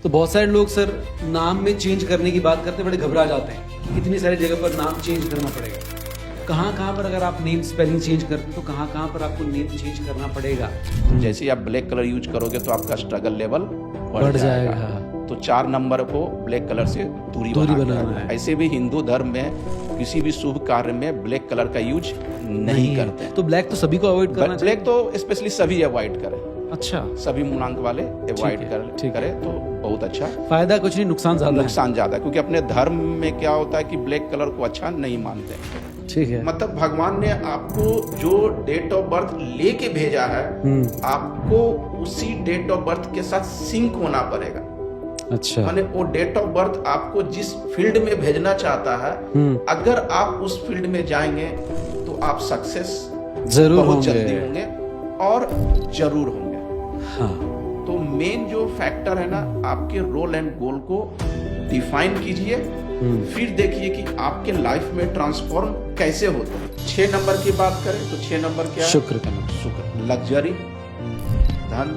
तो बहुत सारे लोग सर नाम में चेंज करने की बात करते बड़े घबरा जाते हैं, इतनी सारी जगह पर नाम चेंज करना पड़ेगा। कहाँ पर अगर आप नेम स्पेलिंग चेंज करते हैं तो कहाँ पर आपको नेम चेंज करना पड़ेगा? जैसे ही आप ब्लैक कलर यूज करोगे तो आपका स्ट्रगल लेवल बढ़ जाएगा। तो 4 नंबर को ब्लैक कलर से दूरी बनाना है। ऐसे भी हिंदू धर्म में किसी भी शुभ कार्य में ब्लैक कलर का यूज नहीं करते। तो ब्लैक तो सभी को अवॉइड करना चाहिए। ब्लैक तो स्पेशली सभी अवॉइड करें। अच्छा, सभी मूलांक वाले अवॉइड करें तो बहुत अच्छा। फायदा कुछ नहीं, नुकसान ज्यादा, क्योंकि अपने धर्म में क्या होता है कि ब्लैक कलर को अच्छा नहीं मानते। ठीक है। मतलब भगवान ने आपको जो डेट ऑफ बर्थ लेके भेजा है, आपको उसी डेट ऑफ बर्थ के साथ सिंक होना पड़ेगा। अच्छा, माने वो डेट ऑफ बर्थ आपको जिस फील्ड में भेजना चाहता है, अगर आप उस फील्ड में जाएंगे तो आप सक्सेस जरूर बहुत जल्दी होंगे और जरूर होंगे। हाँ। तो मेन जो फैक्टर है ना, आपके रोल एंड गोल को डिफाइन कीजिए, फिर देखिए कि आपके लाइफ में ट्रांसफॉर्म कैसे होता है। 6 नंबर की बात करें तो 6 नंबर क्या है? शुक्र का नंबर। शुक्र, लग्जरी, धन,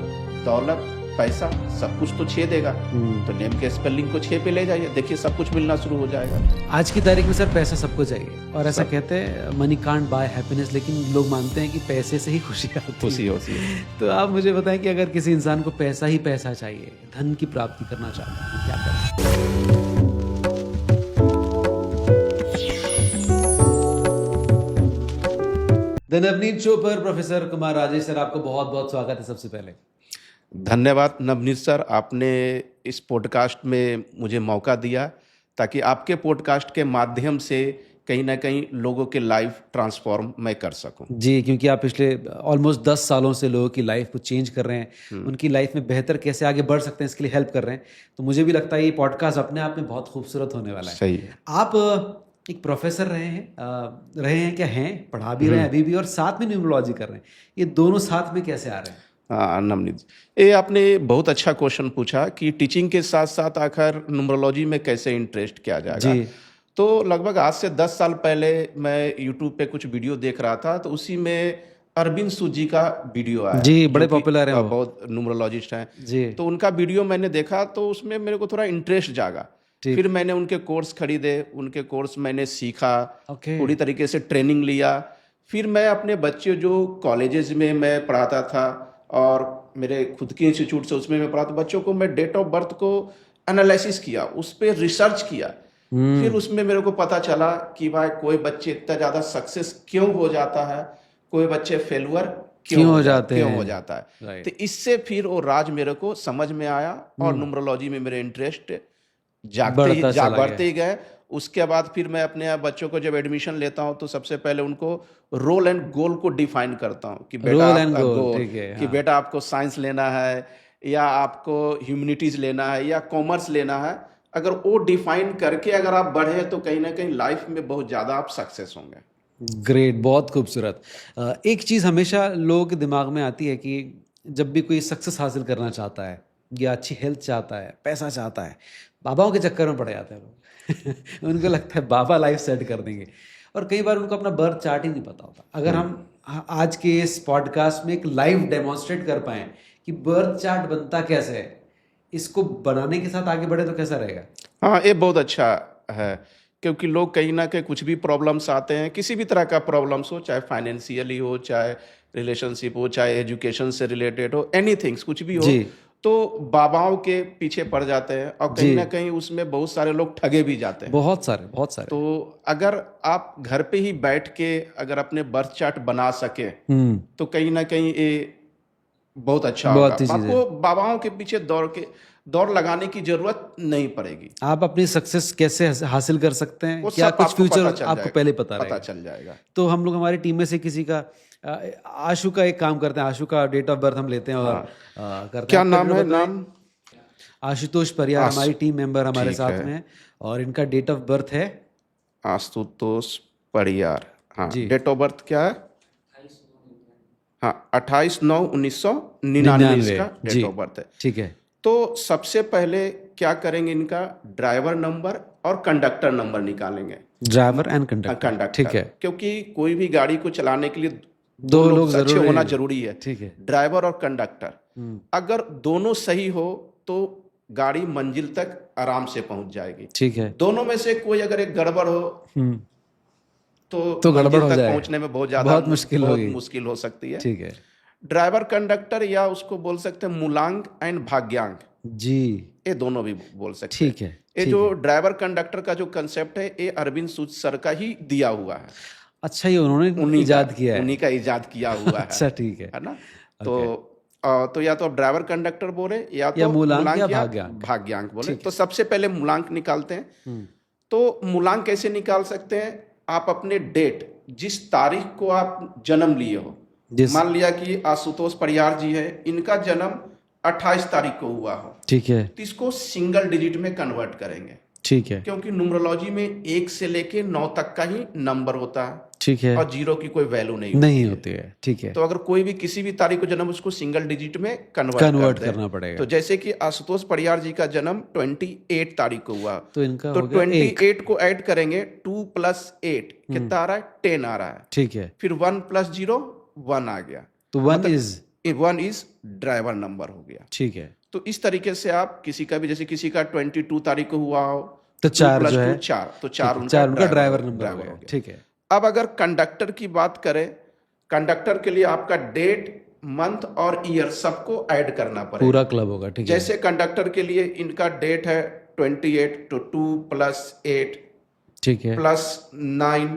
दौलत, पैसा, सब कुछ तो 6 देगा। तो नेम के स्पेलिंग को 6 पे ले जाइए, देखिए सब कुछ मिलना शुरू हो जाएगा। आज की तारीख में सर पैसा सबको चाहिए, और ऐसा कहते हैं मनी कांट बाय हैप्पीनेस, लेकिन लोग मानते हैं कि पैसे से ही खुशी होती है। तो आप मुझे बताएं कि अगर किसी इंसान को पैसा ही पैसा चाहिए, धन की प्राप्ति करना चाहता है, क्या करें? द नवनीत शो पर प्रोफेसर कुमार राजेश सर, आपको बहुत बहुत स्वागत है। सबसे पहले धन्यवाद नवनीत सर, आपने इस पॉडकास्ट में मुझे मौका दिया ताकि आपके पॉडकास्ट के माध्यम से कहीं ना कहीं लोगों के लाइफ ट्रांसफॉर्म मैं कर सकूं। जी, क्योंकि आप पिछले ऑलमोस्ट 10 सालों से लोगों की लाइफ को चेंज कर रहे हैं, उनकी लाइफ में बेहतर कैसे आगे बढ़ सकते हैं इसके लिए हेल्प कर रहे हैं। तो मुझे भी लगता है ये पॉडकास्ट अपने आप में बहुत खूबसूरत होने वाला है। सही है। आप एक प्रोफेसर रहे हैं क्या हैं, पढ़ा भी रहे हैं अभी भी, और साथ में न्यूमरोलॉजी कर रहे हैं, ये दोनों साथ में कैसे आ रहे हैं? हाँ नवनीत, ये आपने बहुत अच्छा क्वेश्चन पूछा कि टीचिंग के साथ साथ आखिर न्यूमरोलॉजी में कैसे इंटरेस्ट किया जाएगा। जी। तो लगभग आज से 10 साल पहले मैं यूट्यूब पे कुछ वीडियो देख रहा था, तो उसी में अरविंद सूद जी का वीडियो आया। जी, बड़े पॉपुलर हैं वो, बहुत न्यूमरोलॉजिस्ट हैं जी। तो उनका वीडियो मैंने देखा तो उसमें मेरे को थोड़ा इंटरेस्ट जागा। फिर मैंने उनके कोर्स खरीदे, उनके कोर्स मैंने सीखा, पूरी तरीके से ट्रेनिंग लिया। फिर मैं अपने बच्चे जो कॉलेजेस में मैं पढ़ाता था और मेरे खुद के इंस्टीट्यूट से उसमें मैं पढ़ाता, बच्चों को मैं डेट ऑफ बर्थ को एनालिसिस किया, उस पर रिसर्च किया। फिर उसमें मेरे को पता चला कि भाई कोई बच्चे इतना ज़्यादा सक्सेस क्यों हो जाता है, कोई बच्चे फेलुअर क्यों हो जाता है। तो इससे फिर वो राज मेरे को समझ में आया और न्यूमरोलॉजी में मेरे इंटरेस्ट बढ़ते ही गए। उसके बाद फिर मैं अपने बच्चों को जब एडमिशन लेता हूं तो सबसे पहले उनको रोल एंड गोल को डिफाइन करता हूं कि बेटा आपका गोल कि बेटा आपको साइंस लेना है या आपको ह्यूमैनिटीज लेना है या कॉमर्स लेना है। अगर वो डिफाइन करके अगर आप बढ़े तो कहीं ना कहीं लाइफ में बहुत ज़्यादा आप सक्सेस होंगे। ग्रेट, बहुत खूबसूरत। एक चीज़ हमेशा लोगों के दिमाग में आती है कि जब भी कोई सक्सेस हासिल करना चाहता है या अच्छी हेल्थ चाहता है, पैसा चाहता है, बाबाओं के चक्कर में पड़ जाते हैं लोग उनको लगता है बाबा लाइफ सेट कर देंगे, और कई बार उनको अपना बर्थ चार्ट ही नहीं पता होता। अगर हम आज के इस पॉडकास्ट में एक लाइव डेमोन्स्ट्रेट कर पाएँ कि बर्थ चार्ट बनता कैसे है, इसको बनाने के साथ आगे बढ़े तो कैसा रहेगा? हाँ, ये बहुत अच्छा है, क्योंकि लोग कहीं ना कहीं कुछ भी प्रॉब्लम्स आते हैं, किसी भी तरह का प्रॉब्लम्स हो, चाहे फाइनेंशियली हो, चाहे रिलेशनशिप हो, चाहे एजुकेशन से रिलेटेड हो, एनीथिंग्स कुछ भी हो, तो बाबाओं के पीछे पड़ जाते हैं और कहीं ना कहीं उसमें बहुत सारे लोग ठगे भी जाते हैं। बहुत सारे। तो अगर आप घर पे ही बैठ के अगर अपने बर्थ चार्ट बना सके तो कहीं ना कहीं ये बहुत अच्छा होगा। आपको बाबाओं के पीछे दौड़ लगाने की जरूरत नहीं पड़ेगी। आप अपनी सक्सेस कैसे हासिल कर सकते हैं, क्या कुछ फ्यूचर आपको पहले पता चल जाएगा। तो हम लोग हमारी टीम में से किसी का, आशु का एक काम करते हैं, आशु का डेट ऑफ बर्थ हम लेते हैं और करते हैं। क्या नाम है? नाम आशुतोष परियार, हमारी टीम मेंबर हमारे साथ में है, और इनका डेट ऑफ बर्थ है आशुतोष परियार। हाँ, डेट ऑफ बर्थ क्या है? हाँ, 28/9/1999 का डेट ऑफ बर्थ है। ठीक है। तो सबसे पहले क्या करेंगे, इनका ड्राइवर नंबर और कंडक्टर नंबर निकालेंगे। ड्राइवर एंड कंडक्टर, ठीक है, क्योंकि कोई भी गाड़ी को चलाने के लिए दो लोग अच्छे होना जरूरी है। ठीक है। ड्राइवर और कंडक्टर, अगर दोनों सही हो तो गाड़ी मंजिल तक आराम से पहुंच जाएगी। ठीक है। दोनों में से कोई अगर एक गड़बड़ हो तो गड़बड़ मंजिल हो तक जाएगा, पहुंचने में बहुत बहुत मुश्किल बहुत होगी। मुश्किल हो सकती है। ठीक है ड्राइवर कंडक्टर या उसको बोल सकते हैं मूलांक एंड भाग्यांक, जी। ये दोनों भी बोल सकते हैं। ठीक है। ये जो ड्राइवर कंडक्टर का जो कंसेप्ट है ये अरविंद सूद सर का ही दिया हुआ है, अच्छा, ये उन्होंने इजाद किया है। उन्हीं का इजाद किया हुआ है। अच्छा ठीक है ना। तो या तो आप ड्राइवर कंडक्टर बोले या तो मूलांक या भाग्यांक बोले। तो सबसे पहले मूलांक निकालते हैं। तो मूलांक कैसे निकाल सकते हैं? आप अपने डेट, जिस तारीख को आप जन्म लिए हो, मान लिया कि आशुतोष परियार जी है, इनका जन्म 28 तारीख को हुआ हो, ठीक है, तो इसको सिंगल डिजिट में कन्वर्ट करेंगे। ठीक है, क्योंकि न्यूमरोलॉजी में 1 से लेके 9 तक का ही नंबर होता है, ठीक है, और 0 की कोई वैल्यू नहीं होती है। ठीक है। तो अगर कोई भी किसी भी तारीख को जन्म, उसको सिंगल डिजिट में कन्वर्ट करना पड़ेगा। तो जैसे कि आशुतोष परियार जी का जन्म 28 तारीख को हुआ, तो इनका तो 28 को ऐड करेंगे, 2 + 8 कितना आ रहा है? 10 आ रहा है। ठीक है। फिर 1 + 0 1 आ गया, तो 1 इज ड्राइवर नंबर हो गया। ठीक है। तो इस तरीके से आप किसी का भी, जैसे किसी का 22 तारीख को हुआ हो तो 4 जो है 4, तो 4 उनका ड्राइवर नंबर हो गया। ठीक है। अब अगर कंडक्टर की बात करें, कंडक्टर के लिए आपका डेट, मंथ और ईयर सबको ऐड करना पड़ेगा, पूरा क्लब होगा। ठीक है। जैसे कंडक्टर के लिए इनका डेट है 28, तो 2 + 8, ठीक है, +9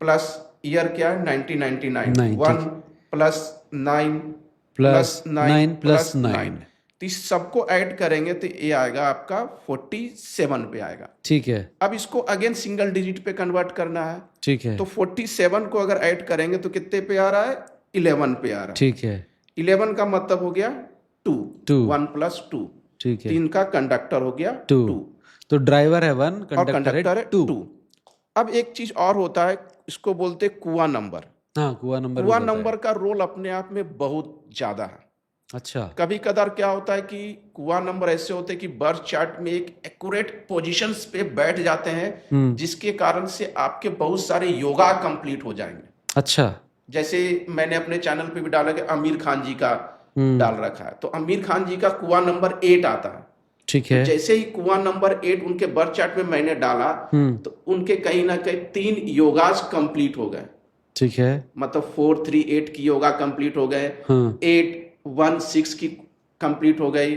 प्लस ईयर क्या है? 1999, 1 + 9 + 9, तो इस सबको ऐड करेंगे तो ये आएगा आपका 47 पे आएगा। ठीक है। अब इसको अगेन सिंगल डिजिट पे कन्वर्ट करना है। ठीक है। तो 47 को अगर ऐड करेंगे तो कितने पे आ रहा है? 11 पे आ रहा है। ठीक है। 11 का मतलब हो गया 2, 1 + 2। ठीक है। 3 का कंडक्टर हो गया 2। तो ड्राइवर है 1, कंडक्टर है 2। अब एक चीज और होता है, इसको बोलते कुआं नंबर। हाँ, कुआं नंबर का रोल अपने आप में बहुत ज्यादा है। अच्छा। कभी कदार क्या होता है कि कुआं नंबर ऐसे होते हैं कि बर्थ चार्ट में एक एक्यूरेट पोजीशंस पे बैठ जाते हैं, जिसके कारण से आपके बहुत सारे योगा कंप्लीट हो जाएंगे। अच्छा। जैसे मैंने अपने चैनल पे भी डाला कि आमिर खान जी का डाल रखा है, तो आमिर खान जी का कुआं नंबर 8 आता है। ठीक है। तो जैसे ही कुआं नंबर 8 उनके बर्थ चार्ट में मैंने डाला, तो उनके कहीं ना कहीं 3 योगाज कंप्लीट हो गए। ठीक है। मतलब 4, 3, 8 की योगा कंप्लीट हो गए, 8, 1, 6 की कंप्लीट हो गई,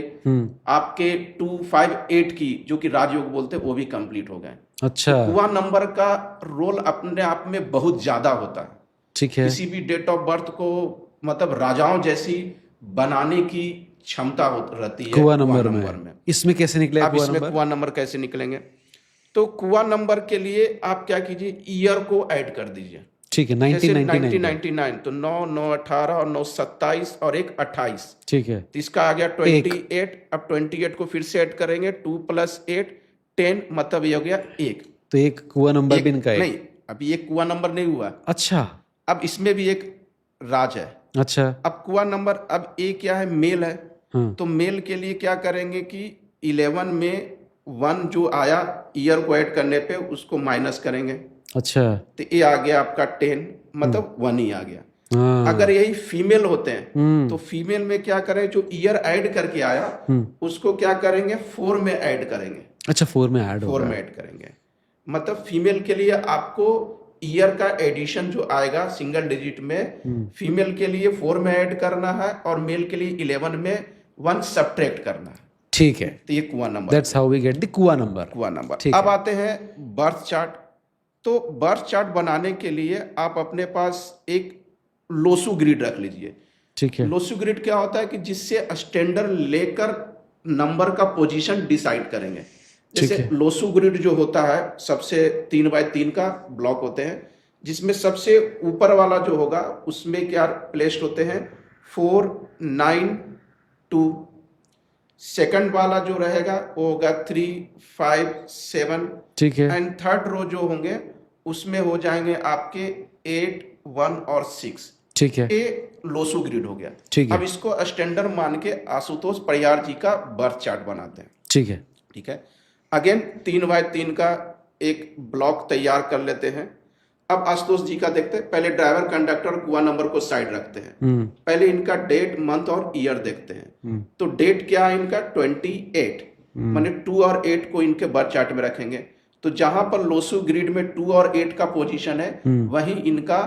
आपके 2, 5, 8 की जो कि राजयोग बोलते हैं वो भी कंप्लीट हो गए। अच्छा। तो कुआं नंबर का रोल अपने आप में बहुत ज्यादा होता है। ठीक है। किसी भी डेट ऑफ बर्थ को मतलब राजाओं जैसी बनाने की क्षमता रहती है कुआं नंबर में। इसमें कैसे निकलेगा? अब इसमें कुआं नंबर कैसे निकलेंगे? तो कुआं नंबर के लिए आप क्या कीजिए, ईयर को ऐड कर दीजिए। ठीक है। 1999, तो 9, 9, 18 और 9, 27 और 1, 28। ठीक है। तो इसका आ गया 28। अब 28 को फिर से ऐड करेंगे, 2 + 8 10, मतलब ये हो गया 1। तो एक कुआं नंबर भी इनका नहीं, अभी एक कुआं नंबर नहीं हुआ। अच्छा। अब इसमें भी एक राज है। अच्छा। अब कुआं नंबर, अब ए क्या है? मेल है। तो मेल के लिए क्या करेंगे कि 11 में 1 जो आया ईयर को ऐड करने पे उसको माइनस करेंगे। अच्छा। तो ये आ गया आपका 10, मतलब 1 ही आ गया। अगर यही फीमेल होते हैं तो फीमेल में क्या करें, जो ईयर ऐड करके आया उसको क्या करेंगे? 4 में ऐड करेंगे। अच्छा, 4 में ऐड होगा। 4 में ऐड करेंगे, मतलब फीमेल के लिए आपको ईयर का एडिशन जो आएगा सिंगल डिजिट में, फीमेल के लिए 4 में ऐड करना है और मेल के लिए 11 में 1 सब्ट्रैक्ट करना है। ठीक है। तो ये kua number, that's how we get the kua number. अब आते हैं बर्थ चार्ट। तो बर्थ चार्ट बनाने के लिए आप अपने पास एक लोसू ग्रिड रख लीजिए। ठीक है। लोसू ग्रिड क्या होता है कि जिससे स्टैंडर्ड लेकर नंबर का पोजीशन डिसाइड करेंगे। जैसे लोसू ग्रिड जो होता है, सबसे 3x3 का ब्लॉक होते हैं, जिसमें सबसे ऊपर वाला जो होगा उसमें क्या प्लेस्ड होते हैं? 4, 9, 2। सेकंड वाला जो रहेगा वो होगा 3, 5, 7। ठीक है। एंड थर्ड रो जो होंगे उसमें हो जाएंगे आपके 8, 1 और 6। ठीक है। ये लोसू ग्रिड हो गया। ठीक है। अब इसको स्टैंडर्ड मान के आशुतोष परियार जी का बर्थ चार्ट बनाते हैं। ठीक है। ठीक है। अगेन 3x3 का एक ब्लॉक तैयार कर लेते हैं। अब आशुतोष जी का देखते हैं। पहले ड्राइवर, कंडक्टर और कुआ नंबर को साइड रखते हैं। पहले इनका डेट, मंथ और ईयर देखते हैं। तो डेट क्या है इनका? 28, माने 2 और 8 को इनके बर्थ चार्ट में रखेंगे। तो जहां पर लोसू ग्रिड में 2 और 8 का पोजीशन है, वहीं इनका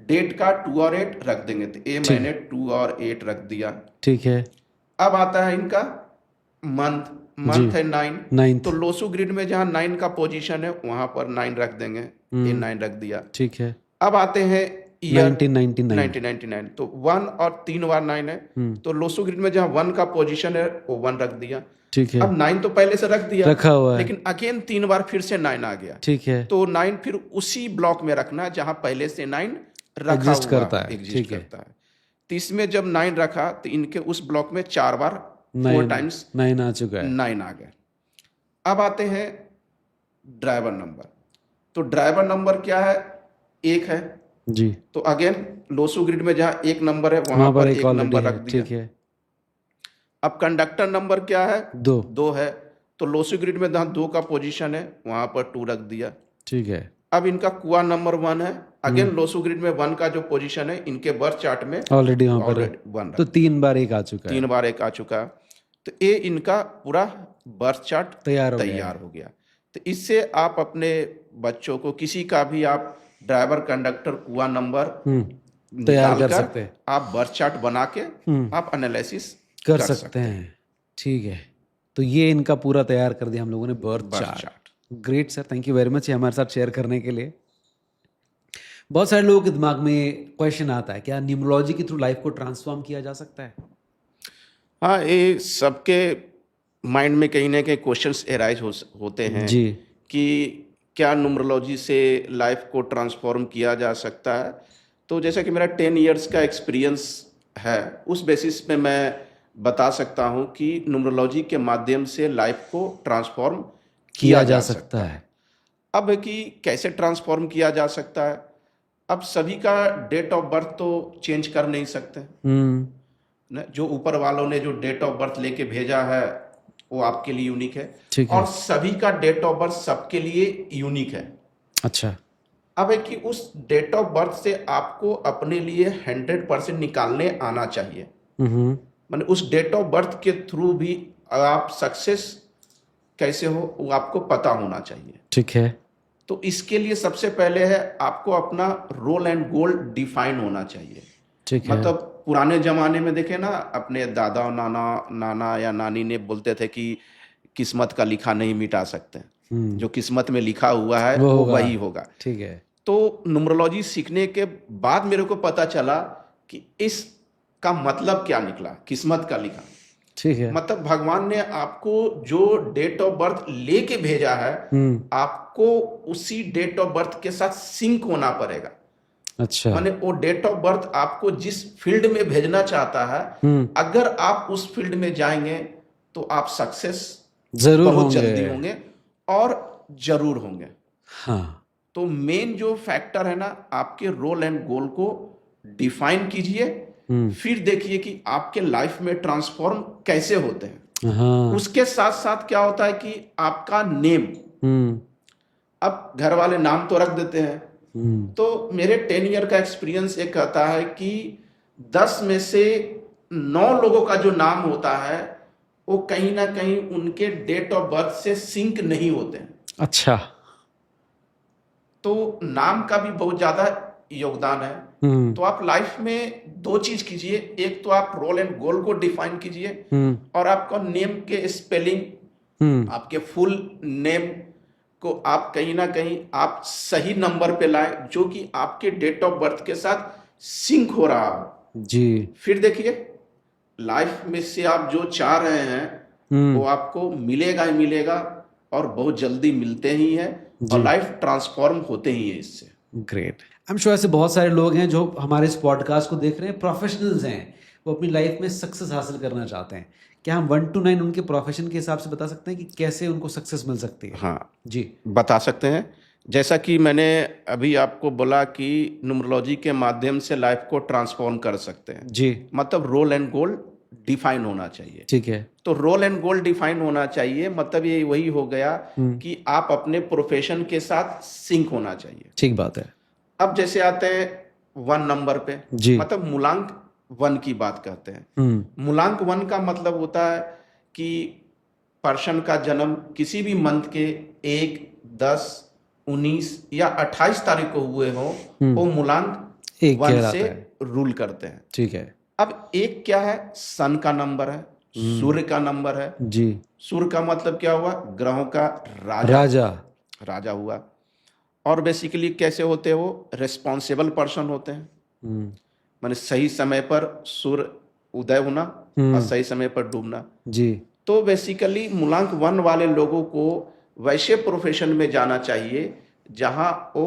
डेट का 2 और 8 रख देंगे। तो ये मैंने 2 और 8 रख दिया। ठीक है। अब आता है इनका मंथ है 9। तो लोसू ग्रिड में जहां 9 का पोजीशन है, वहां पर 9 रख देंगे। ये 9 रख दिया। ठीक है। अब आते हैं ईयर, 1999। तो 1 और 3 बार 9 है। तो लोसू ग्रिड में जहां 1 का पोजीशन है, वो 1 रख दिया। ठीक है। अब 9 तो पहले से रख दिया, रखा हुआ है, लेकिन अगेन 3 बार फिर से 9 आ गया। ठीक है। तो 9 फिर उसी ब्लॉक में रखना जहां पहले से 9 रखा एग्जिस्ट हुआ करता है। एग्जिस्ट करता है। तो इसमें जब 9 रखा, तो इनके उस ब्लॉक में 4 बार 4 टाइम्स 9 आ चुका है। 9 आ गए। अब आते हैं ड्राइवर नंबर। तो ड्राइवर नंबर क्या है? 1 है जी। तो अगेन लोसू ग्रिड में जहां 1 नंबर है, वहां पर 1 नंबर रख दिया। ठीक है। अब कंडक्टर नंबर क्या है? 2 है। तो लोसू ग्रिड में जहां 2 का पोजीशन है, वहां पर 2 रख दिया। ठीक है। अब इनका कुआ नंबर 1 है। अगेन लोसू ग्रिड में 1 का जो पोजीशन है, इनके बर्थ चार्ट में ऑलरेडी वहां पर 1 तो 3 बार 1 आ चुका है। 3 बार 1 आ चुका। तो ये इनका पूरा बर्थ चार्ट तैयार हो गया। तो इससे आप अपने बच्चों को किसी का भी आप ड्राइवर, कंडक्टर, कुआ नंबर तैयार कर सकते हैं। आप बर्थ चार्ट बना के आप एनालिसिस कर सकते हैं। ठीक है। तो ये इनका पूरा तैयार कर दिया हम लोगों ने, birth chart. Great sir, thank you very much हमारे साथ शेयर करने के लिए। बहुत सारे लोगों के दिमाग में क्वेश्चन आता है, क्या न्यूमरोलॉजी के थ्रू लाइफ को ट्रांसफॉर्म किया जा सकता है? हाँ, ये सबके माइंड में कहीं ना कहीं क्वेश्चंस एराइज होते हैं जी, कि क्या न्यूमरोलॉजी से लाइफ को ट्रांसफॉर्म किया जा सकता है। तो जैसा कि मेरा 10 इयर्स का एक्सपीरियंस है, उस बेसिस पे मैं बता सकता हूँ कि न्यूमरोलॉजी के माध्यम से लाइफ को ट्रांसफॉर्म किया जा सकता है। अब कि कैसे ट्रांसफॉर्म किया जा सकता है? अब सभी का डेट ऑफ बर्थ तो चेंज कर नहीं सकते न, जो ऊपर वालों ने जो डेट ऑफ बर्थ लेके भेजा है, वो आपके लिए यूनिक है। और सभी का डेट ऑफ बर्थ सबके लिए यूनिक है। अच्छा। अब है कि उस डेट ऑफ बर्थ से आपको अपने लिए 100% निकालने आना चाहिए। माने उस डेट ऑफ बर्थ के थ्रू भी आप सक्सेस कैसे हो, वो आपको पता होना चाहिए। ठीक है। तो इसके लिए सबसे पहले है आपको अपना रोल एंड गोल डिफाइन होना चाहिए। ठीक है। मतलब पुराने जमाने में देखे ना, अपने दादा और नाना या नानी ने बोलते थे कि किस्मत का लिखा नहीं मिटा सकते, जो किस्मत में लिखा हुआ है वो वही होगा। ठीक है। तो न्यूमरोलॉजी सीखने के बाद मेरे को पता चला कि इसका मतलब क्या निकला, किस्मत का लिखा। ठीक है। मतलब भगवान ने आपको जो डेट ऑफ बर्थ लेके भेजा है, आपको उसी डेट ऑफ बर्थ के साथ सिंक होना पड़ेगा। अच्छा। माने वो डेट ऑफ बर्थ आपको जिस फील्ड में भेजना चाहता है, अगर आप उस फील्ड में जाएंगे तो आप सक्सेस जरूर बहुत जल्दी होंगे और जरूर होंगे। हाँ। तो मेन जो फैक्टर है ना, आपके रोल एंड गोल को डिफाइन कीजिए, फिर देखिए कि आपके लाइफ में ट्रांसफॉर्म कैसे होते हैं। हाँ। उसके साथ साथ क्या होता है कि आपका नेम, अब घर वाले नाम तो रख देते हैं। तो मेरे 10 ईयर का एक्सपीरियंस ये कहता है कि 10 में से 9 लोगों का जो नाम होता है, वो कहीं ना कहीं उनके डेट ऑफ बर्थ से सिंक नहीं होते हैं। अच्छा। तो नाम का भी बहुत ज्यादा योगदान है। तो आप लाइफ में 2 चीज कीजिए, एक तो आप रोल एंड गोल को डिफाइन कीजिए, और आपका नेम के स्पेलिंग, आपके फुल नेम को आप कहीं ना कहीं आप सही नंबर पे लाए, जो कि आपके डेट ऑफ बर्थ के साथ सिंक हो रहा हो जी। फिर देखिए लाइफ में से आप जो चाह रहे हैं वो आपको मिलेगा ही मिलेगा, और बहुत जल्दी मिलते ही है, और लाइफ ट्रांसफॉर्म होते ही है इससे। ग्रेट। आई एम श्योर ऐसे बहुत सारे लोग हैं जो हमारे इस पॉडकास्ट को देख रहे हैं, प्रोफेशनल्स हैं, वो अपनी लाइफ में सक्सेस हासिल करना चाहते हैं। क्या हम 1 to 9 उनके प्रोफेशन के हिसाब से बता सकते हैं कि कैसे उनको सक्सेस मिल सकती है? हाँ जी, बता सकते हैं। जैसा कि मैंने अभी आपको बोला कि न्यूमरोलॉजी के माध्यम से लाइफ को ट्रांसफॉर्म कर सकते हैं जी। मतलब रोल एंड गोल डिफाइन होना चाहिए। ठीक है। तो रोल एंड गोल डिफाइन होना चाहिए, मतलब ये वही हो गया कि आप अपने प्रोफेशन के साथ सिंक होना चाहिए। ठीक बात है। अब जैसे आते हैं 1 नंबर पे, जी। मतलब मूलांक 1 की बात करते हैं। मूलांक 1 का मतलब होता है कि पर्सन का जन्म किसी भी मंथ के 1, 10, 19 या 28 तारीख को हुए हो, वो मूलांक एक 1 कहलाता से है। रूल करते हैं। ठीक है। अब एक क्या है, सन का नंबर है, सूर्य का नंबर है। जी। सूर्य का मतलब क्या हुआ, ग्रहों का राजा राजा। राजा हुआ। और बेसिकली कैसे होते हैं वो, रिस्पॉन्सिबल पर्सन होते हैं, माने सही समय पर सूर्य उदय होना और सही समय पर डूबना। जी। तो बेसिकली मूलांक 1 वाले लोगों को वैसे प्रोफेशन में जाना चाहिए जहां वो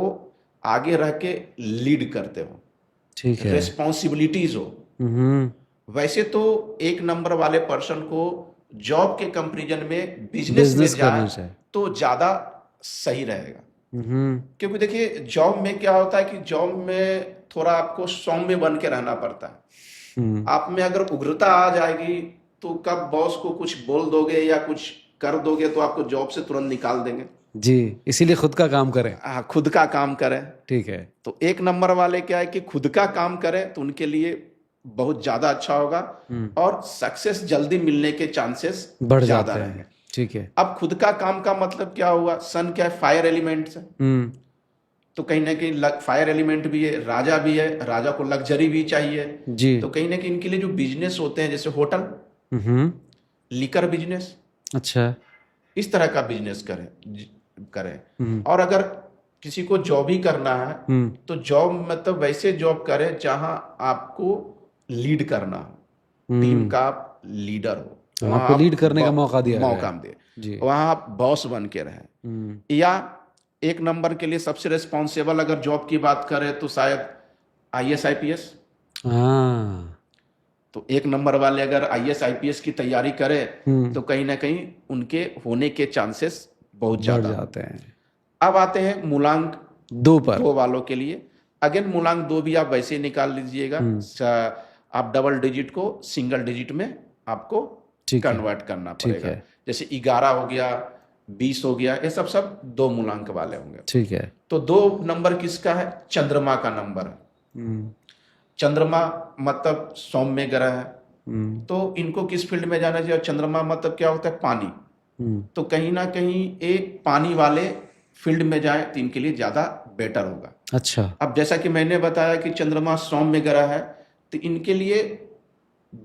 आगे रह के लीड करते हो, ठीक है। रिस्पॉन्सिबिलिटीज हो। वैसे तो 1 नंबर वाले पर्सन को जॉब के कंपैरिजन में बिजनेस में बिजनेस करना जाए चाहिए। तो ज्यादा सही रहेगा। क्योंकि देखिए जॉब में क्या होता है कि जॉब में थोड़ा आपको सौम्य बन के रहना पड़ता है। आप में अगर उग्रता आ जाएगी तो कब बॉस को कुछ बोल दोगे या कुछ कर दोगे तो आपको जॉब से तुरंत निकाल देंगे। जी, इसीलिए खुद का काम करें। हाँ, खुद का काम करें। ठीक है। तो 1 नंबर वाले क्या है कि खुद का काम करें तो उनके लिए बहुत ज्यादा अच्छा होगा और सक्सेस जल्दी मिलने के चांसेस बढ़ ज्यादा जाते रहेंगे। हैं। ठीक है। अब खुद का काम का मतलब क्या हुआ, सन क्या है, फायर एलिमेंट से, तो कहीं ना कहीं फायर एलिमेंट भी है, राजा भी है, राजा को लग्जरी भी चाहिए। जी। तो कहीं ना कहीं इनके लिए जो बिजनेस होते हैं जैसे होटल, लिकर बिजनेस, अच्छा। इस तरह का बिजनेस करें। और अगर किसी को जॉब ही करना है तो जॉब मतलब वैसे जॉब करें जहां आपको लीड करना हो, टीम का आप लीडर हो, वहां आपको आप लीड करने का मौका दिया गया मौका है। दे, जी। वहां आप बॉस बन के रहें। या 1 नंबर के लिए सबसे रिस्पॉन्सिबल अगर जॉब की बात करें तो शायद IAS IPS। हाँ। तो 1 नंबर वाले अगर IAS IPS की तैयारी करें तो कहीं ना कहीं उनके होने के चांसेस बहुत बढ़ ज्यादा जाते हैं। अब आते हैं मूलांक 2 पर। 2 वालों के लिए। अगेन मूलांक 2 भी आप वैसे ही निकाल लीजिएगा। आप डबल डिजिट को सिंगल डिजिट में आपको कन्वर्ट करना पड़ेगा। जैसे 11 हो गया, 20 हो गया, ये सब 2 मूलांक वाले होंगे। ठीक है। तो 2 नंबर किसका है, चंद्रमा का नंबर है। चंद्रमा मतलब सौम्य ग्रह है, तो इनको किस फील्ड में जाना चाहिए। चंद्रमा मतलब क्या होता है, पानी। तो कहीं ना कहीं एक पानी वाले फील्ड में जाए तो इनके लिए ज्यादा बेटर होगा। अच्छा। अब जैसा कि मैंने बताया कि चंद्रमा सौम्य ग्रह है, तो इनके लिए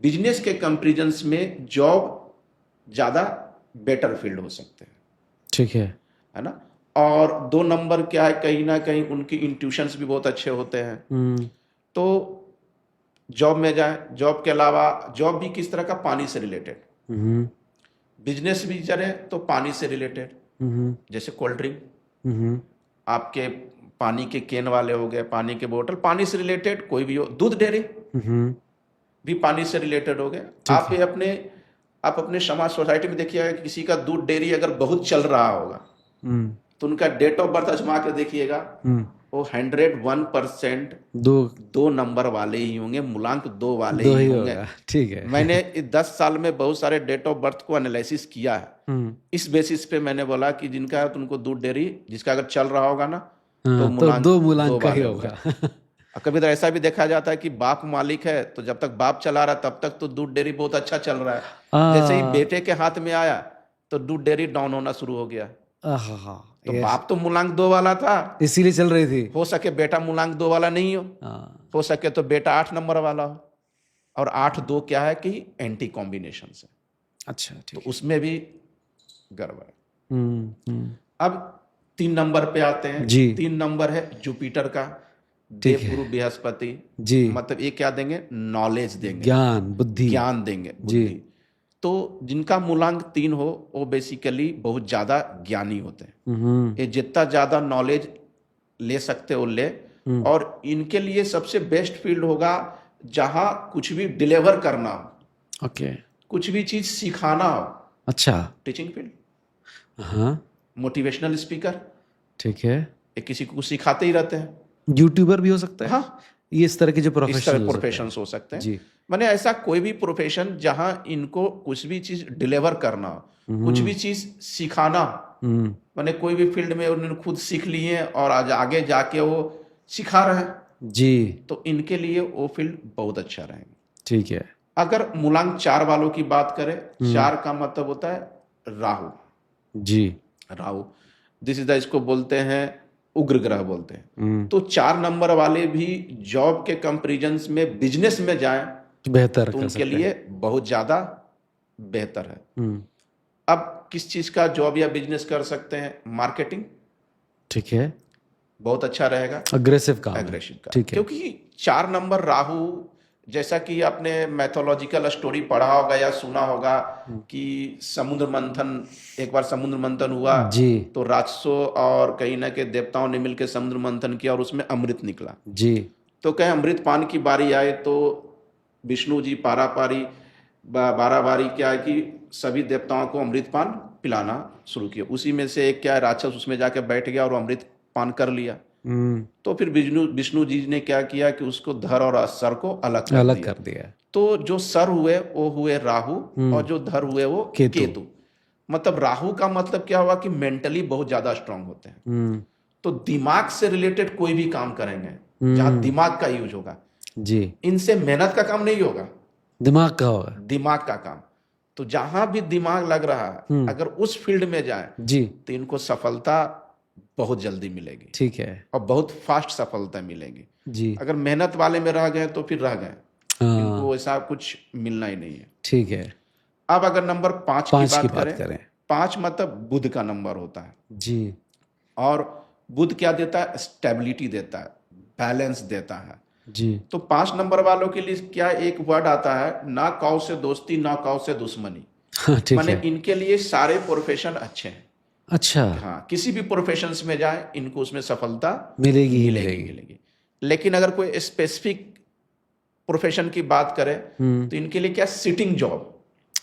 बिजनेस के कंपैरिजन में जॉब ज्यादा बेटर फील्ड हो सकते हैं। ठीक है ना। और 2 नंबर क्या है, कहीं ना कहीं उनकी इंट्यूशंस भी बहुत अच्छे होते हैं। तो जॉब में जाए, जॉब के अलावा जॉब भी किस तरह का, पानी से रिलेटेड। बिजनेस भी चले तो पानी से रिलेटेड, जैसे कोल्ड ड्रिंक, आपके पानी के केन वाले हो गए, पानी के बोतल, पानी से रिलेटेड कोई भी हो, दूध डेयरी भी पानी से रिलेटेड हो गए। आप अपने समाज सोसाइटी में देखिएगा कि किसी का दूध डेयरी अगर बहुत चल रहा होगा तो उनका डेट ऑफ बर्थ आजमा के देखिएगा, वो 101% 2 नंबर वाले ही होंगे, मूलांक 2 वाले ही होंगे। ठीक है। मैंने 10 साल में बहुत सारे डेट ऑफ बर्थ को एनालिसिस किया है। इस बेसिस पे मैंने बोला कि जिनका है तो उनको दूध डेयरी, जिसका अगर चल रहा होगा ना तो मूलांक 2 का ही वाले होगा। कभी तो ऐसा भी देखा जाता है कि बाप मालिक है तो जब तक बाप चला रहा तब तक तो दूध डेयरी बहुत अच्छा चल रहा है। जैसे ही बेटे के हाथ में आया तो दूध डेयरी डाउन होना शुरू हो गया। तो बाप तो मूलांक 2 वाला था, इसीलिए चल रही थी। हो सके बेटा मूलांक 2 वाला नहीं हो सके तो बेटा 8 नंबर वाला हो। और 8-2 क्या है कि एंटी कॉम्बिनेशन से। अच्छा, ठीक। तो उसमें भी गड़बड़। अब 3 नंबर पे आते हैं जी। 3 नंबर है जुपिटर का, देवगुरु बृहस्पति जी। मतलब ये क्या देंगे, नॉलेज देंगे, ज्ञान देंगे, बुद्धि। तो जिनका मूलांक 3 हो वो बेसिकली बहुत ज्यादा ज्ञानी होते हैं। ये जितना ज्यादा नॉलेज ले सकते हो ले। और इनके लिए सबसे बेस्ट फील्ड होगा जहां कुछ भी डिलीवर करना हो, कुछ भी चीज सिखाना हो। अच्छा, टीचिंग फील्ड, मोटिवेशनल स्पीकर, ठीक है, किसी को सिखाते ही रहते हैं। यूट्यूबर भी हो सकता है। हाँ, ये इस तरह के जो प्रोफेशन हो सकते हैं जी। माने ऐसा कोई भी प्रोफेशन जहां इनको कुछ भी चीज डिलीवर करना, कुछ भी चीज सिखाना, माने कोई भी फील्ड में उन्होंने खुद सीख लिए और आज आगे जाके वो सिखा रहे हैं, जी तो इनके लिए वो फील्ड बहुत अच्छा रहेगा। ठीक है। अगर मूलांक 4 वालों की बात करें, 4 का मतलब होता है राहु। जी राहु दिस इज द, इसको बोलते हैं उग्र ग्रह बोलते हैं। हम्म, तो 4 नंबर वाले भी जॉब के कंपैरिजन में बिजनेस में जाएं बेहतर तो कर उनके सकते हैं। लिए बहुत ज्यादा बेहतर है। हम्म, अब किस चीज का जॉब या बिजनेस कर सकते हैं? मार्केटिंग ठीक है। बहुत अच्छा रहेगा, अग्रेसिव काम है। एग्रेसिव का, ठीक है। क्योंकि 4 नंबर राहु, जैसा कि आपने मैथोलॉजिकल स्टोरी पढ़ा होगा या सुना होगा कि समुद्र मंथन, एक बार समुद्र मंथन हुआ जी तो राक्षसों और कहीं ना कहीं देवताओं ने मिलकर समुद्र मंथन किया और उसमें अमृत निकला। जी तो कहीं अमृत पान की बारी आए तो विष्णु जी पारापारी बारह बारी क्या है कि सभी देवताओं को अमृत पान पिलाना शुरू किया। उसी में से एक क्या है, राक्षस उसमें जाके बैठ गया और अमृत पान कर लिया। तो फिर विष्णु जी ने क्या किया कि उसको धर और असर को अलग अलग दिया। कर दिया। तो जो सर हुए वो हुए राहु और जो धर हुए वो केतु। मतलब राहु का मतलब क्या हुआ कि मेंटली बहुत ज्यादा स्ट्रांग होते हैं। तो दिमाग से रिलेटेड कोई भी काम करेंगे जहां दिमाग का यूज होगा, जी इनसे मेहनत का काम नहीं होगा, दिमाग का होगा। दिमाग का काम। तो जहां भी दिमाग लग रहा है अगर उस फील्ड में जाए जी तो इनको सफलता बहुत जल्दी मिलेगी। ठीक है। और बहुत फास्ट सफलता मिलेगी। जी अगर मेहनत वाले में रह गए तो फिर रह गए, हाँ इनको ऐसा कुछ मिलना ही नहीं है। ठीक है। अब अगर नंबर 5 की 5 की बात बात करें, करें। 5 मतलब बुध का नंबर होता है। जी और बुध क्या देता है? स्टेबिलिटी देता है, बैलेंस देता है। जी तो 5 नंबर वालों के लिए क्या एक वर्ड आता है, ना काऊ से दोस्ती ना काऊ से दुश्मनी। हाँ ठीक माने है। इनके लिए सारे प्रोफेशन अच्छे हैं। अच्छा हाँ, किसी भी प्रोफेशन में जाए इनको उसमें सफलता मिलेगी ही मिलेगी मिलेगी। मिलेगी। लेकिन अगर कोई स्पेसिफिक प्रोफेशन की बात करें तो इनके लिए क्या, सिटिंग जॉब।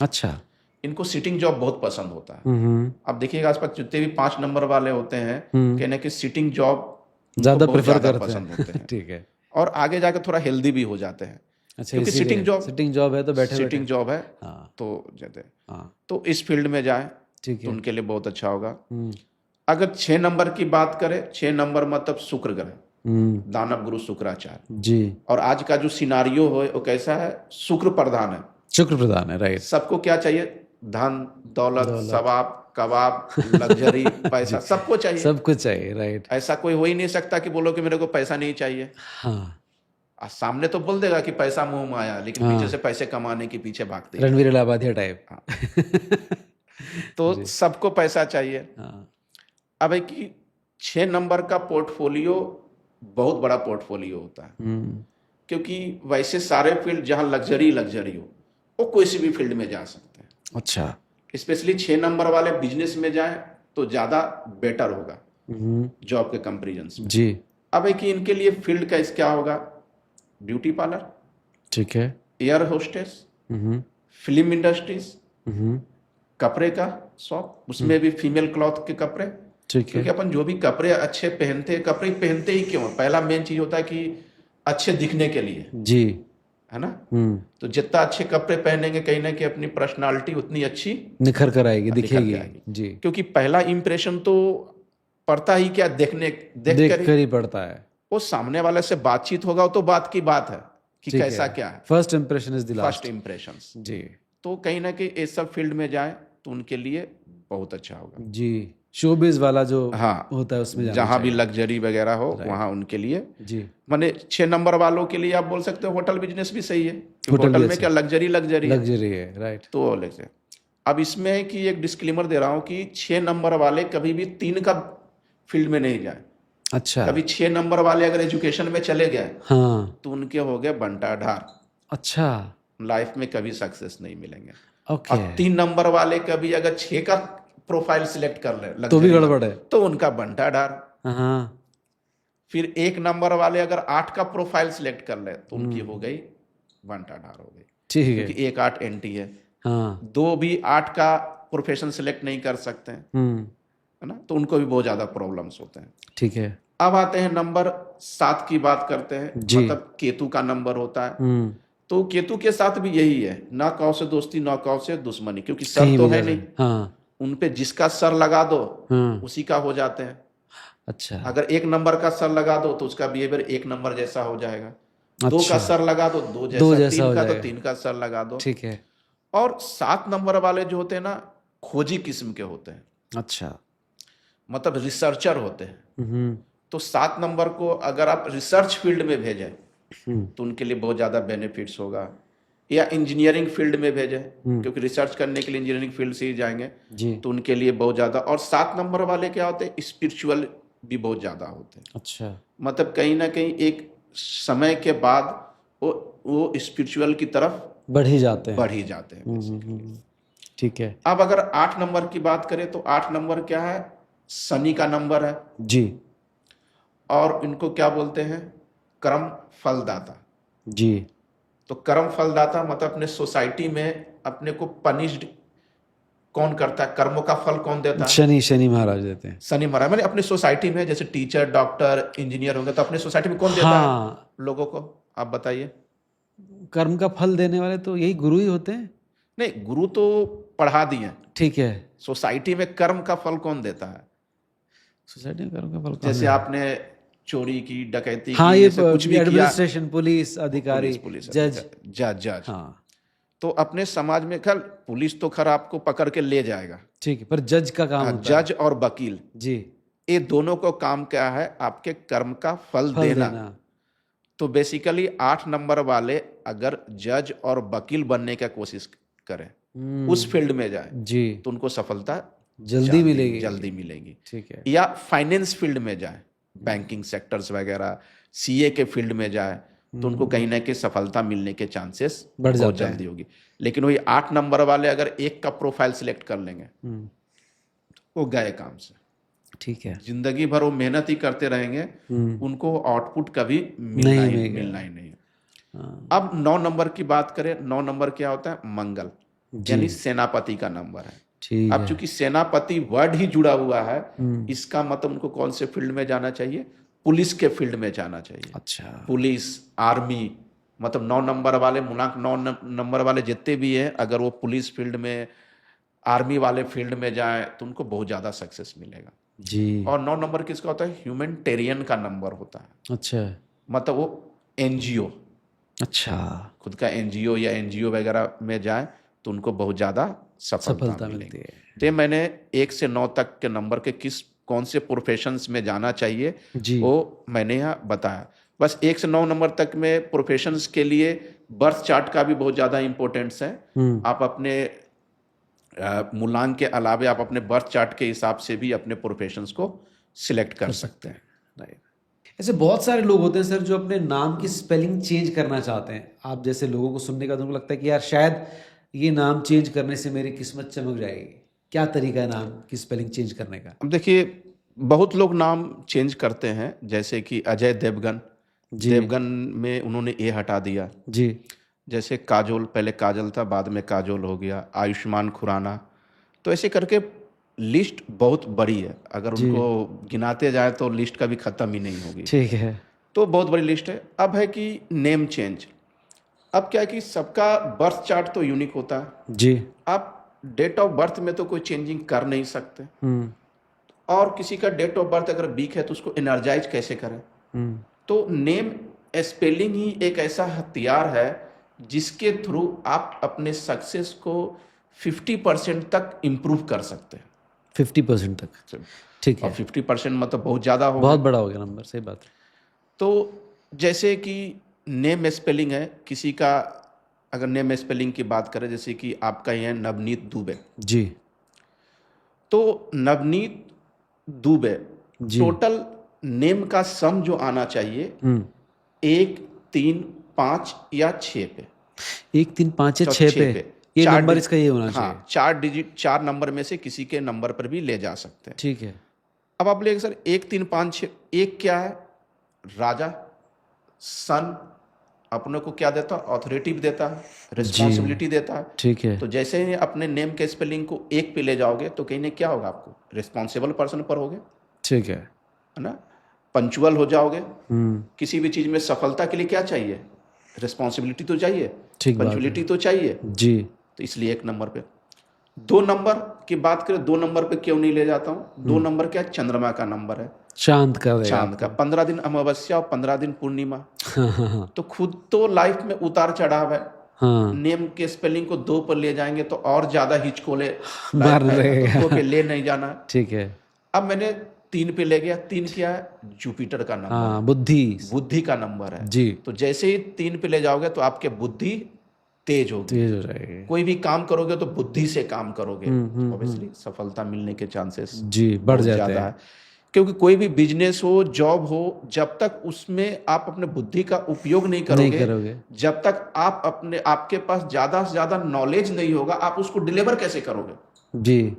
अच्छा इनको सिटिंग जॉब बहुत पसंद होता है। अब देखिएगा आसपास जितने भी 5 नंबर वाले होते हैं कहने कि सिटिंग जॉब ज्यादा बहुत प्रेफर ज्यादा करते पसंद हैं। होते हैं। ठीक है। और आगे जाकर थोड़ा हेल्दी भी हो जाते हैं। अच्छा क्योंकि सिटिंग जॉब है तो बैठे सिटिंग जॉब है हाँ तो जाते हैं। हाँ तो इस फील्ड में जाए ठीक तो है। उनके लिए बहुत अच्छा होगा। अगर 6 नंबर की बात करें, 6 नंबर मतलब शुक्र ग्रह, दानव गुरु शुक्राचार्य। जी और आज का जो सिनारियो है वो कैसा है, शुक्र प्रधान है। शुक्र प्रधान है राइट। सबको क्या चाहिए? धन दौलत सवाब कबाब लग्जरी पैसा सबको चाहिए। सब कुछ चाहिए राइट। ऐसा कोई हो ही नहीं सकता कि बोलो कि मेरे को पैसा नहीं चाहिए। हाँ सामने तो बोल देगा कि पैसा मुंह में आया, लेकिन पीछे से पैसे कमाने के पीछे भागते हैं। रणवीर इलाहाबादिया टाइप। तो सबको पैसा चाहिए। हाँ अब है कि 6 नंबर का पोर्टफोलियो बहुत बड़ा पोर्टफोलियो होता है। क्योंकि वैसे सारे फील्ड जहां लग्जरी हो वो कोई सी भी फील्ड में जा सकते हैं। अच्छा स्पेशली 6 नंबर वाले बिजनेस में जाएं तो ज्यादा बेटर होगा जॉब के कंपैरिजन में। जी अब है कि इनके लिए फील्ड का क्या होगा, ब्यूटी पार्लर, ठीक है। एयर होस्टेस, फिल्म इंडस्ट्रीज, कपड़े का शॉप, उसमें भी फीमेल क्लॉथ के कपड़े। ठीक है। क्योंकि अपन जो भी कपड़े अच्छे पहनते हैं, कपड़े पहनते ही क्यों, पहला मेन चीज होता है कि अच्छे दिखने के लिए, जी है ना। तो जितना अच्छे कपड़े पहनेंगे कहीं ना कहीं अपनी पर्सनालिटी उतनी अच्छी निखर कर आएगी, निखर के दिखेगी। आएगी। जी क्योंकि पहला इंप्रेशन तो पड़ता ही क्या, देख कर ही पड़ता है। वो सामने वाले से बातचीत होगा तो बात की बात है कि कैसा क्या है। First impression is the last. First impressions. जी तो कहीं ना कहीं इस सब फील्ड में जाए तो उनके लिए बहुत अच्छा होगा। जी शोबिज वाला जो हाँ होता है उसमें जहां भी लग्जरी वगैरह हो वहां उनके लिए। जी माने 6 नंबर वालों के लिए आप बोल सकते हो होटल बिजनेस भी सही है। होटल में क्या लग्जरी है राइट। तो लेते अब इसमें है कि एक डिस्क्लेमर दे रहा हूं कि 6 नंबर वाले कभी भी 3 का फील्ड में नहीं जाए। अच्छा कभी 6 नंबर वाले अगर एजुकेशन में चले गए हाँ तो उनके हो गए बंटा ढार। अच्छा लाइफ में कभी सक्सेस नहीं मिलेंगे। ओके। और 3 नंबर वाले कभी अगर 6 का प्रोफाइल सिलेक्ट कर ले तो भी गड़बड़ है, तो उनका बंटा ढार। हाँ। फिर 1 नंबर वाले अगर 8 का प्रोफाइल सिलेक्ट कर ले तो उनकी हो गई बंटा ढार हो गई। ठीक है। क्योंकि 1 8 एंटी है। हाँ 2 भी 8 का प्रोफेशन सिलेक्ट नहीं कर सकते हैं, है ना। तो उनको भी बहुत ज्यादा प्रॉब्लम्स होते हैं। ठीक है। अब आते हैं नंबर 7 की बात करते हैं। मतलब केतु का नंबर होता है। तो केतु के साथ भी यही है, ना काऊ से दोस्ती ना काऊ से दुश्मनी। क्योंकि सर तो है नहीं, हाँ उन पे जिसका सर लगा दो उसी का हो जाते हैं। अच्छा अगर 1 नंबर का सर लगा दो तो उसका बिहेवियर 1 नंबर जैसा हो जाएगा। 2 का अच्छा सर लगा दो 2 दो जैसा, जैसा 3 हो का तो जाएगा। 3 का सर लगा दो। ठीक है। और 7 नंबर वाले जो होते हैं ना, खोजी किस्म के होते हैं, अच्छा। मतलब रिसर्चर होते हैं। हम्म तो 7 नंबर को अगर आप रिसर्च फील्ड में भेजें हम्म तो उनके लिए बहुत ज़्यादा बेनिफिट्स होगा, या इंजीनियरिंग फील्ड में भेजें, क्योंकि रिसर्च करने के लिए इंजीनियरिंग फील्ड से ही जाएंगे, जी। तो उनके लिए बहुत ज़्यादा। और 7 नंबर वाले क्या होते हैं, स्पिरिचुअल भी बहुत ज़्यादा होते हैं। अच्छा मतलब कहीं ना कहीं एक समय के बाद वो स्पिरिचुअल की तरफ बढ़ ही जाते हैं। बढ़ ही जाते हैं बेसिकली। ठीक है। अब अगर 8 नंबर की बात करें तो 8 नंबर क्या है, शनि का नंबर है, जी और इनको क्या बोलते हैं, कर्म फलदाता। जी। तो कर्म फलदाता मतलब अपने सोसाइटी में अपने को पनिश्ड कौन करता है, कर्मों का फल कौन देता है, शनि शनि महाराज देते हैं। शनि महाराज। मैंने अपने सोसाइटी में जैसे टीचर, डॉक्टर, इंजीनियर होंगे, तो अपने सोसाइटी में कौन देता है हाँ, लोगों को, आप बताइए। कर्म का फल देने वाले तो यही गुरु ही होते हैं। नहीं, गुरु तो पढ़ा दिए, ठीक है। सोसाइटी में कर्म का फल कौन देता है। सोसाइटी में कर्म का फल कौन जैसे देता है? आपने चोरी की, डकैती हाँ, की, ये जैसे कुछ भी किया, एडमिनिस्ट्रेशन, पुलिस अधिकारी, पुलिस जज। जज। हाँ तो अपने समाज में खैर पुलिस तो खैर आपको पकड़ के ले जाएगा, ठीक है, पर जज का काम होता है। जज और वकील, जी। ये दोनों को काम क्या है, आपके कर्म का फल फल देना। देना। तो बेसिकली 8 नंबर वाले अगर जज और वकील बनने का कोशिश करें, उस फील्ड में जाए, जी तो उनको सफलता जल्दी मिलेगी। जल्दी मिलेगी। ठीक है। या फाइनेंस फील्ड में जाए, बैंकिंग सेक्टर्स वगैरह, सीए के फील्ड में जाए, तो उनको कहीं ना कहीं सफलता मिलने के चांसेस बढ़ बहुत जाते हैं। जल्दी होगी। लेकिन वही 8 नंबर वाले अगर एक का प्रोफाइल सिलेक्ट कर लेंगे, वो गए काम से। ठीक है। जिंदगी भर वो मेहनत ही करते रहेंगे, उनको आउटपुट कभी नहीं मिलेगा। मिलना ही नहीं। अब 9 नंबर की बात करें, 9 नंबर क्या होता है, मंगल, यानी सेनापति का नंबर है। ठीक अब है। चूंकि सेनापति वर्ड ही जुड़ा हुआ है, इसका मतलब उनको कौन से फील्ड में जाना चाहिए, पुलिस के फील्ड में जाना चाहिए। अच्छा। पुलिस, आर्मी, मतलब 9 नंबर वाले, मुनाक 9 नंबर वाले जितने भी हैं, अगर वो पुलिस फील्ड में, आर्मी वाले फील्ड में जाएं, तो उनको बहुत ज़्यादा सक्सेस मिलेगा। जी। और 9 नंबर किसका होता है, ह्यूमैनिटेरियन का नंबर होता है। अच्छा। मतलब वो एनजीओ, अच्छा। खुद का एनजीओ या एनजीओ वगैरह में जाए, तो उनको बहुत ज़्यादा सफलता मिलती मिलेगी। है। तो मैंने 1 से 9 तक के नंबर के कौन से प्रोफेशंस में जाना चाहिए, जी। वो मैंने यहाँ बताया। बस 1 से 9 नंबर तक में प्रोफेशंस के लिए बर्थ चार्ट का भी बहुत ज़्यादा इंपॉर्टेंस है। आप अपने मूलांक के अलावे आप अपने बर्थ चार्ट के हिसाब से भी अपने प्रोफेशंस को सिलेक्ट कर सकते हैं। राइट। ऐसे बहुत सारे लोग होते हैं सर जो अपने नाम की स्पेलिंग चेंज करना चाहते हैं। आप जैसे लोगों को सुनने का तो उनको लगता है कि यार शायद ये नाम चेंज करने से मेरी किस्मत चमक जाएगी। क्या तरीका है नाम की स्पेलिंग चेंज करने का? अब देखिए, बहुत लोग नाम चेंज करते हैं, जैसे कि अजय देवगन, देवगन में उन्होंने ए हटा दिया जी। जैसे काजोल, पहले काजल था, बाद में काजोल हो गया। आयुष्मान खुराना, तो ऐसे करके लिस्ट बहुत बड़ी है, अगर उनको गिनाते जाए तो लिस्ट कभी ख़त्म ही नहीं होगी। ठीक है। तो बहुत बड़ी लिस्ट है। अब है कि नेम चेंज। अब क्या है कि सबका बर्थ चार्ट तो यूनिक होता है जी। आप डेट ऑफ बर्थ में तो कोई चेंजिंग कर नहीं सकते, और किसी का डेट ऑफ बर्थ अगर वीक है तो उसको एनर्जाइज कैसे करें। तो नेम स्पेलिंग ही एक ऐसा हथियार है जिसके थ्रू आप अपने सक्सेस को 50% तक इम्प्रूव कर सकते हैं। 50% तक? ठीक और है। 50% मतलब बहुत ज़्यादा हो, बहुत बड़ा हो गया नंबर, सही बात है। तो जैसे कि नेम स्पेलिंग है किसी का, अगर नेम स्पेलिंग की बात करें, जैसे कि आपका ही है नवनीत दुबे जी। तो नवनीत दुबे, जी। टोटल नेम का सम जो आना चाहिए 1, 3, 5 या 6 पे। 1, 3, 5 या 6 पे ये नंबर इसका ये होना चाहिए। हाँ, 4 डिजिट, 4 नंबर में से किसी के नंबर पर भी ले जा सकते हैं। ठीक है। अब आप लेंगे सर 1, 3, 5, 6। 1 क्या है, राजा, सन, अपने को क्या देता है, ऑथोरिटी देता है, रिस्पॉन्सिबिलिटी देता है। ठीक है। तो जैसे ही अपने नेम के स्पेलिंग को 1 पे ले जाओगे तो कहीं ना क्या होगा, आपको रिस्पॉन्सिबल पर्सन पर होगे, ठीक है ना। पंचुअल हो जाओगे। किसी भी चीज में सफलता के लिए क्या चाहिए, रिस्पॉन्सिबिलिटी तो चाहिए, पंचुअलिटी तो चाहिए जी। तो इसलिए 1 नंबर पे। 2 नंबर की बात करें, 2 नंबर पे क्यों नहीं ले जाता हूँ, 2 नंबर क्या है, चंद्रमा का नंबर है। शांत कर देगा चांद का 15 दिन अमावस्या और 15 दिन पूर्णिमा। हाँ तो खुद तो लाइफ में उतार चढ़ाव है, हाँ नेम के स्पेलिंग को 2 पर ले जाएंगे तो और ज्यादा हिचकोले मार लाइफ है, रहेगा। तो 2 पे ले नहीं जाना। ठीक है। अब मैंने 3 पे ले गया। 3 क्या है? जुपिटर का नंबर हाँ, है, बुद्धि। बुद्धि का नंबर है। जी। तो जैसे ही 3 पे ले जाओगे तो आपके बुद्धि तेज होगी, तेज हो जाएगी। कोई भी काम करोगे तो बुद्धि से काम करोगे, ऑब्वियसली सफलता मिलने के चांसेस जी बढ़ बहुत जाते ज्यादा हैं। है। क्योंकि कोई भी बिजनेस हो, जॉब हो, जब तक उसमें आप अपने बुद्धि का उपयोग नहीं नहीं करोगे, करोगे। जब तक आप अपने आपके पास ज्यादा से ज्यादा नॉलेज नहीं होगा, आप उसको डिलीवर कैसे करोगे? जी।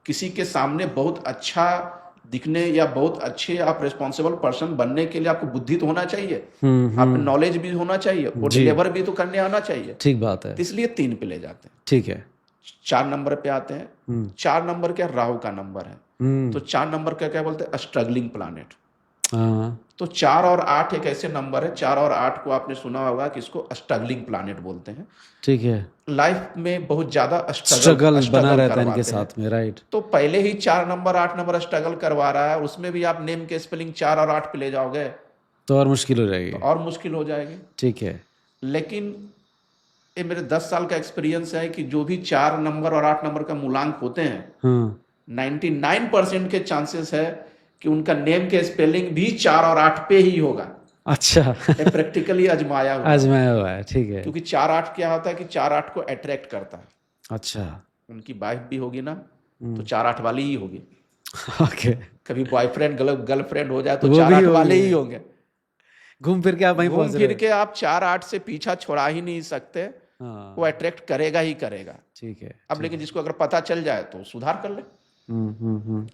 किसी के सामने बहुत अच्छा दिखने या बहुत अच्छे आप रिस्पॉन्सिबल पर्सन बनने के लिए आपको बुद्धि तो होना चाहिए, आप में नॉलेज भी होना चाहिए, और जी। डिलीवर भी तो करने आना चाहिए। ठीक बात है। तो इसलिए 3 पे ले जाते हैं। ठीक है। 4 नंबर पे आते हैं। 4 नंबर क्या? राहु का नंबर है। तो 4 नंबर का क्या बोलते हैं? Struggling planet. हाँ तो 4 और 8 एक ऐसे नंबर है, 4 और 8 को आपने सुना होगा कि इसको स्ट्रगलिंग प्लानेट बोलते हैं। ठीक है। लाइफ में बहुत ज्यादा स्ट्रगल बना रहता है करवाते इनके हैं। साथ में, राइट। तो पहले ही 4 नंबर 8 नंबर स्ट्रगल करवा रहा है, उसमें भी आप नेम के स्पेलिंग 4 और 8 पे ले जाओगे तो और मुश्किल हो जाएगी। तो और मुश्किल हो जाएगी। ठीक है। लेकिन ये मेरे 10 साल का एक्सपीरियंस है कि जो भी 4 नंबर और 8 नंबर का मूलांक होते हैं, हाँ 99% के चांसेस है कि उनका नेम के स्पेलिंग भी 4 और 8 पे ही होगा। अच्छा। ये प्रैक्टिकली आजमाया हुआ है। आजमाया हुआ है। ठीक है। क्योंकि 4-8 क्या होता है कि 4-8 को अट्रैक्ट करता है। अच्छा। उनकी वाइफ भी होगी ना तो 4-8 वाली ही होगी। ओके। कभी बॉयफ्रेंड गर्लफ्रेंड हो जाए तो वो भी 4-8 वाले होंगे। ही होंगे। घूम फिर के आप वहीं घूम पहुंच रहे फिर हो। के आप 4-8 से पीछा छोड़ा ही नहीं सकते, हाँ वो अट्रैक्ट करेगा ही करेगा। ठीक है। अब लेकिन जिसको अगर पता चल जाए तो सुधार कर ले। हम्म।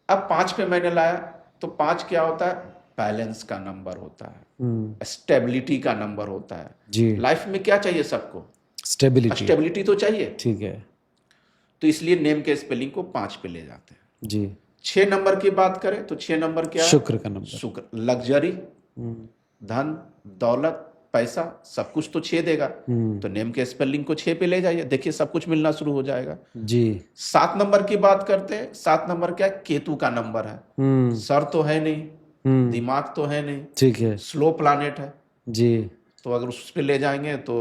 अब 5 पे मैंने लाया तो 5 क्या होता है? बैलेंस का नंबर होता है, स्टेबिलिटी का नंबर होता है। जी। लाइफ में क्या चाहिए सबको? स्टेबिलिटी। स्टेबिलिटी तो चाहिए। ठीक है। तो इसलिए नेम के स्पेलिंग को 5 पे ले जाते हैं। जी। 6 नंबर की बात करें तो 6 नंबर क्या है? शुक्र का नंबर। शुक्र। लग्जरी, धन, दौलत, पैसा, सब कुछ तो 6 देगा। तो नेम के स्पेलिंग को 6 पे ले जाइए, देखिए सब कुछ मिलना शुरू हो जाएगा। जी। 7 नंबर की बात करते हैं। 7 नंबर क्या है? केतु का नंबर है। सर तो है नहीं, दिमाग तो है नहीं, ठीक है। स्लो प्लानेट है। जी। तो अगर उस पे ले जाएंगे तो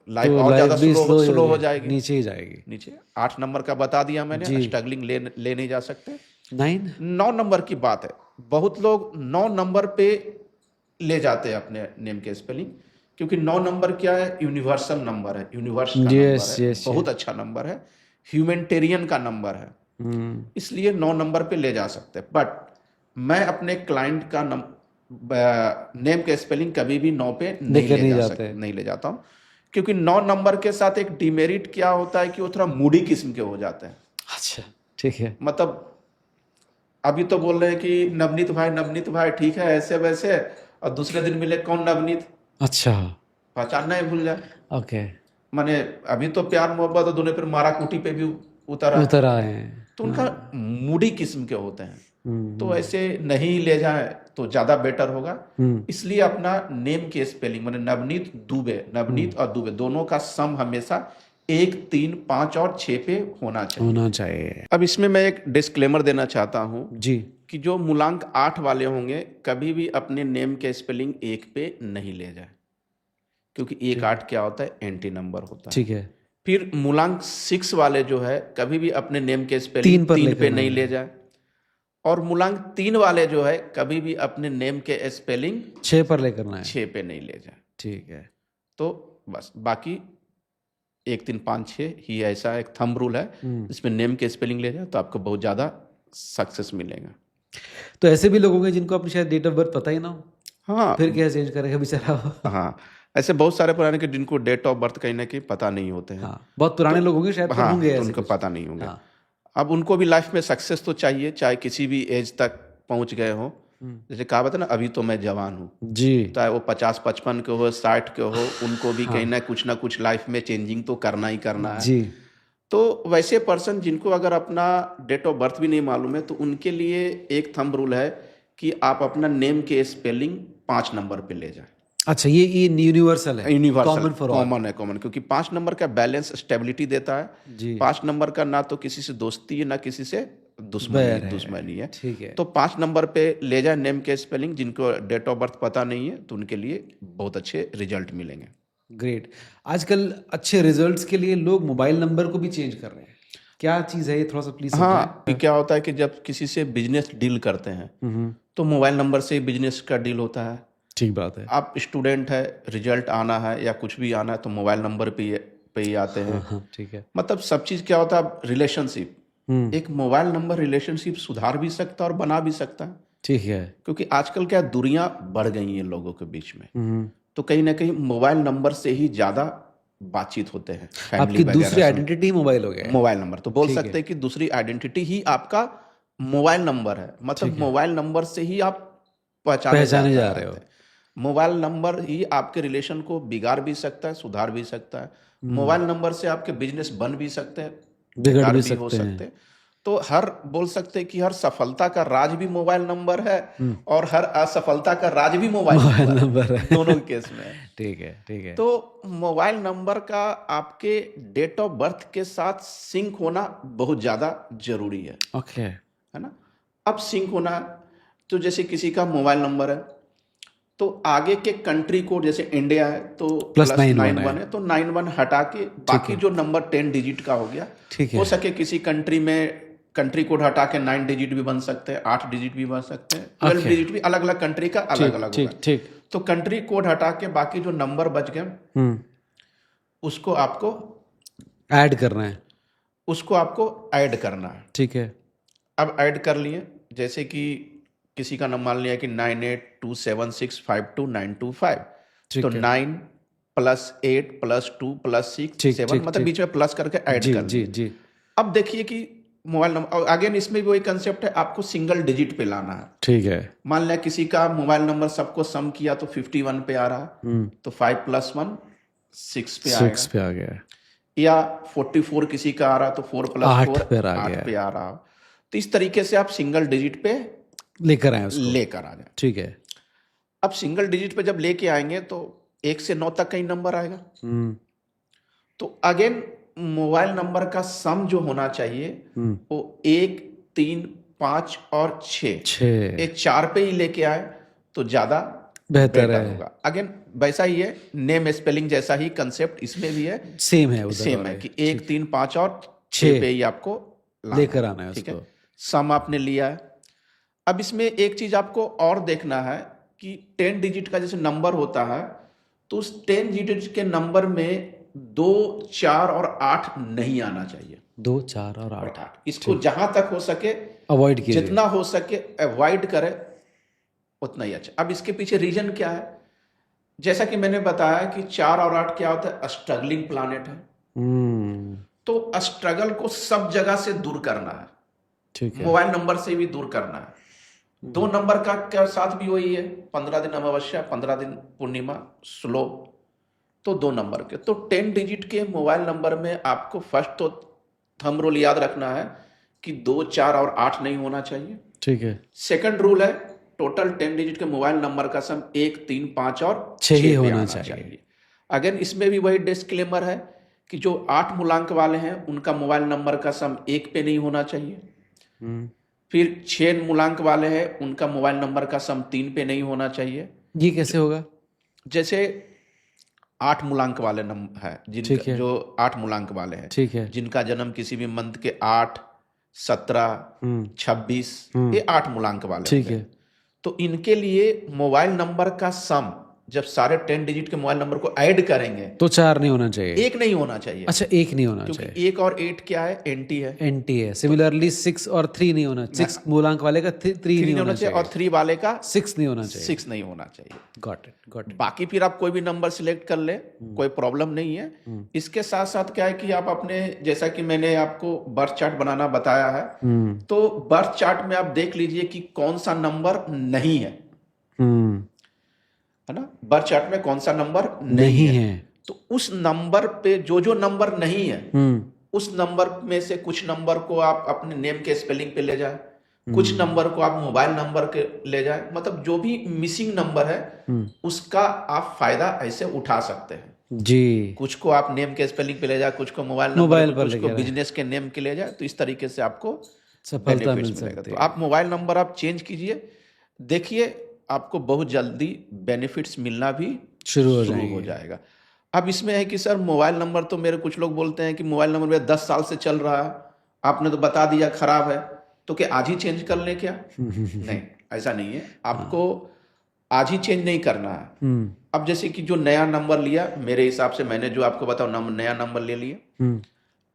लाइफ तो और ज्यादा लाइफ भी स्लो हो जाएगी, नीचे ही जाएगी। नीचे। 8 नंबर का बता दिया मैंने, जी। स्ट्रगलिंग ले नहीं जा सकते। 9। 9 नंबर की बात है। बहुत लोग 9 नंबर पे ले जाते हैं अपने नेम के स्पेलिंग, क्योंकि 9 नंबर क्या है? यूनिवर्सल नंबर है, यूनिवर्स का नंबर है, बहुत अच्छा नंबर है, ह्यूमैनिटेरियन का नंबर है। इसलिए 9 नंबर पे ले जा सकते हैं। बट मैं अपने क्लाइंट का नेम के स्पेलिंग कभी भी 9 पे नहीं ले जाता हूँ, क्योंकि 9 नंबर के साथ एक डिमेरिट क्या होता है कि वो थोड़ा मूडी किस्म के हो जाते हैं। अच्छा ठीक है। मतलब अभी तो बोल रहे हैं कि नवनीत भाई ठीक है ऐसे वैसे, और दूसरे दिन मिले कौन नवनीत, अच्छा पहचानना ही भूल जाए। ओके। माने अभी तो प्यार मोहब्बत और दोनों फिर मारा कूटी पे भी उतर आए हैं। तो उनका मूडी किस्म के होते हैं। तो ऐसे नहीं ले जाए तो ज्यादा बेटर होगा। इसलिए अपना नेम के स्पेलिंग माने नवनीत और दुबे दोनों का सम हमेशा 1, 3, 5 और 6 पे होना चाहिए। अब इसमें मैं एक डिस्क्लेमर देना चाहता हूँ जी कि जो मूलांक 8 वाले होंगे कभी भी अपने नेम के स्पेलिंग 1 पे नहीं ले जाए, क्योंकि 1, 8 क्या होता है? एंटी नंबर होता है। ठीक है। फिर मूलांक 6 वाले जो है कभी भी अपने नेम के स्पेलिंग 3 पे नहीं ले जाए, और मूलांक 3 वाले जो है कभी भी अपने नेम के स्पेलिंग 6 पर लेकर ना है, 6 पे नहीं ले जाए। ठीक है। तो बस बाकी 1, 3, 5, 6 ही ऐसा एक थंब रूल है, इसमें नेम के स्पेलिंग ले जाए तो आपको बहुत ज्यादा सक्सेस मिलेगा। तो ऐसे भी लोग होंगे जिनको अपनी शायद डेट ऑफ बर्थ पता ही ना हो, हाँ फिर क्या चेंज करेगा बेचारा। हाँ, ऐसे बहुत सारे पुराने के जिनको डेट ऑफ बर्थ कहीं ना कहीं पता नहीं होते हैं। हाँ, बहुत पुराने लोग होंगे शायद, हाँ, होंगे तो ऐसे उनको कुछ। पता नहीं होंगे। हाँ। अब उनको भी लाइफ में सक्सेस तो चाहिए, चाहे किसी भी एज तक पहुंच गए हो। जैसे कहा था ना, अभी तो मैं जवान हूँ जी, चाहे वो 50-55 के हो, 60 के हो, उनको भी कहीं ना कुछ लाइफ में चेंजिंग तो करना ही करना है जी। तो वैसे पर्सन जिनको अगर अपना डेट ऑफ बर्थ भी नहीं मालूम है तो उनके लिए एक थंब रूल है कि आप अपना नेम के स्पेलिंग 5 नंबर पे ले जाए। अच्छा, ये यूनिवर्सल है, universal common for all. Common क्योंकि 5 नंबर का बैलेंस स्टेबिलिटी देता है। जी। 5 नंबर का ना तो किसी से दोस्ती है ना किसी से दुश्मनी है। ठीक है। तो 5 नंबर पे ले जाए नेम के स्पेलिंग। जिनको डेट ऑफ बर्थ पता नहीं है तो उनके लिए बहुत अच्छे रिजल्ट मिलेंगे। ग्रेट। आजकल अच्छे रिजल्ट्स के लिए लोग मोबाइल नंबर को भी चेंज कर रहे हैं, क्या चीज़ है ये, थोड़ा सा प्लीज समझाएं। हाँ, कि क्या होता है कि जब किसी से बिजनेस डील करते हैं तो मोबाइल नंबर से बिजनेस का डील होता है। ठीक बात है। आप स्टूडेंट है, रिजल्ट आना है या कुछ भी आना है तो मोबाइल नंबर पे ही आते हैं। हाँ, ठीक है। मतलब सब चीज़ क्या होता है, रिलेशनशिप। एक मोबाइल नंबर रिलेशनशिप सुधार भी सकता है और बना भी सकता है। ठीक है। क्योंकि आजकल क्या दूरियां बढ़ गई हैं लोगों के बीच में, तो कहीं ना कहीं मोबाइल नंबर से ही ज़्यादा बातचीत होते हैं। आपकी दूसरी आइडेंटिटी मोबाइल हो गया है। मोबाइल नंबर तो बोल सकते हैं कि दूसरी आइडेंटिटी ही आपका मोबाइल नंबर है। मतलब मोबाइल नंबर से ही आप पहचाने जा रहे हो। मोबाइल नंबर ही आपके रिलेशन को बिगाड़ भी सकता है, सुधार भी सकता है। मोबाइल नंबर से आपके बिजनेस बन भी सकते हैं, बिगड़ भी हो सकते हैं। तो हर बोल सकते हैं कि हर सफलता का राज भी मोबाइल नंबर है और हर असफलता का राज भी मोबाइल नंबर है। दोनों केस में। ठीक है, ठीक है। तो मोबाइल नंबर का आपके डेट ऑफ बर्थ के साथ सिंक होना बहुत ज़्यादा जरूरी है। ओके। है ना। अब सिंक होना, तो जैसे किसी का मोबाइल नंबर है तो आगे के कंट्री कोड, जैसे इंडिया है तो +91 है, तो 91 हटा के बाकी जो नंबर 10 डिजिट का हो गया। हो सके किसी कंट्री में कंट्री कोड हटा के 9 डिजिट भी बन सकते हैं, 8 डिजिट भी बन सकते हैं, 12 डिजिट भी। अलग अलग कंट्री का अलग अलग होगा। ठीक। तो कंट्री कोड हटा के बाकी जो नंबर बच गए उसको आपको ऐड करना है। उसको आपको ऐड करना है। ठीक है। अब ऐड कर लिए, जैसे कि किसी का नाम मान लिया कि 9827652925, तो 9 + 8 + 2 + 6 7, मतलब बीच में प्लस करके ऐड कर जी जी। अब देखिए कि मोबाइल नंबर, अगेन इसमें भी वही कंसेप्ट है, आपको सिंगल डिजिट पे लाना है। ठीक है। मान लिया किसी का मोबाइल नंबर सबको सम किया तो 51 पे आ रहा है, तो 5 + 1 6 पे आएगा। 6 पे आ गया। या 44 किसी का आ रहा तो 4 + 4 8 पे आ रहा। तो इस तरीके से आप सिंगल डिजिट पे लेकर आ जाए। ठीक है। अब सिंगल डिजिट पे जब लेके आएंगे तो 1 से 9 तक का ही नंबर आएगा। तो अगेन मोबाइल नंबर का सम जो होना चाहिए वो 1 3 5 और 6 ये 4 पे ही लेके आए तो ज्यादा बेहतर होगा। अगेन वैसा ही है, नेम स्पेलिंग जैसा ही कंसेप्ट इसमें भी है, सेम है कि 1 3 5 और 6 पे ही आपको लेकर आना है। ठीक है, सम आपने लिया है। अब इसमें एक चीज आपको और देखना है कि 10 डिजिट का जैसे नंबर होता है तो उस 10 डिजिट के नंबर में 2 4 और 8 नहीं आना चाहिए। 2 4 और 8 इसको जहां तक हो सके अवॉइड कीजिए, जितना हो सके अवॉइड करे उतना ही अच्छा। अब इसके पीछे रीजन क्या है, जैसा कि मैंने बताया कि 4 और 8 क्या होता है, स्ट्रगलिंग प्लैनेट है। तो स्ट्रगल को सब जगह से दूर करना है। ठीक है। मोबाइल नंबर से भी दूर करना है। 2 नंबर का साथ भी वही है, 15 दिन अमावस्या 15 दिन पूर्णिमा स्लो, तो 2 नंबर के। तो 10 डिजिट के मोबाइल नंबर में आपको फर्स्ट तो थंब रूल याद रखना है कि 2 4 और 8 नहीं होना चाहिए। ठीक है। सेकंड रूल है टोटल 10 डिजिट के मोबाइल नंबर का सम 1 3 5 और 6 ही होना चाहिए। अगर इसमें भी वही डिस्क्लेमर है कि जो 8 मूलांक वाले हैं उनका मोबाइल नंबर का सम 1 पे नहीं होना चाहिए। फिर 6 मूलांक वाले हैं उनका मोबाइल नंबर का सम 3 पे नहीं होना चाहिए। ये कैसे होगा? जैसे 8 मूलांक वाले नंबर है जिनका जो 8 मूलांक वाले हैं, ठीक है, जिनका जन्म किसी भी मंथ के 8 17 26 ये 8 मूलांक वाले, ठीक है। तो इनके लिए मोबाइल नंबर का सम जब सारे 10 डिजिट के मोबाइल नंबर को ऐड करेंगे तो 4 नहीं होना चाहिए, 1 नहीं होना चाहिए। अच्छा, 1 नहीं होना चाहिए, क्योंकि 1 और 8 क्या है, एंटी है, एंटी है। सिमिलरली 6 और 3 नहीं होना चाहिए, 6 मूलांक वाले का 3 नहीं होना चाहिए और 3 वाले का 6 नहीं होना चाहिए, 6 नहीं होना चाहिए। Got it. बाकी फिर आप कोई भी नंबर सिलेक्ट कर ले, कोई प्रॉब्लम नहीं है। इसके साथ साथ क्या है कि आप अपने, जैसा कि मैंने आपको बर्थ चार्ट बनाना बताया है, तो बर्थ चार्ट में आप देख लीजिए कि कौन सा नंबर नहीं है, है ना। बर्थ चार्ट में कौन सा नंबर नहीं है, तो उस नंबर पे जो नंबर नहीं है उस नंबर में से कुछ नंबर को आप अपने नेम के स्पेलिंग पे ले जाए, कुछ नंबर को आप मोबाइल नंबर के ले जाए। मतलब जो भी मिसिंग नंबर है उसका आप फायदा ऐसे उठा सकते हैं जी। कुछ को आप नेम के स्पेलिंग पे ले जाए, कुछ को मोबाइल पर, कुछ को बिजनेस के नेम के ले जाए। तो इस तरीके से आपको सफलता मिल बेनिफिट्स मिलेगा। सकती तो है। आप मोबाइल नंबर आप चेंज कीजिए, देखिए आपको बहुत जल्दी बेनिफिट्स मिलना भी शुरू हो शुरू हो जाएंगे। जाएगा। अब इसमें है कि सर मोबाइल नंबर तो मेरे कुछ लोग बोलते हैं कि मोबाइल नंबर मेरा 10 साल से चल रहा है, आपने तो बता दिया खराब है, तो क्या आज ही चेंज कर लें क्या? नहीं, ऐसा नहीं है, आपको आज ही चेंज नहीं करना है। अब जैसे कि जो नया नंबर लिया, मेरे हिसाब से मैंने जो आपको बताया नया नंबर ले लिया,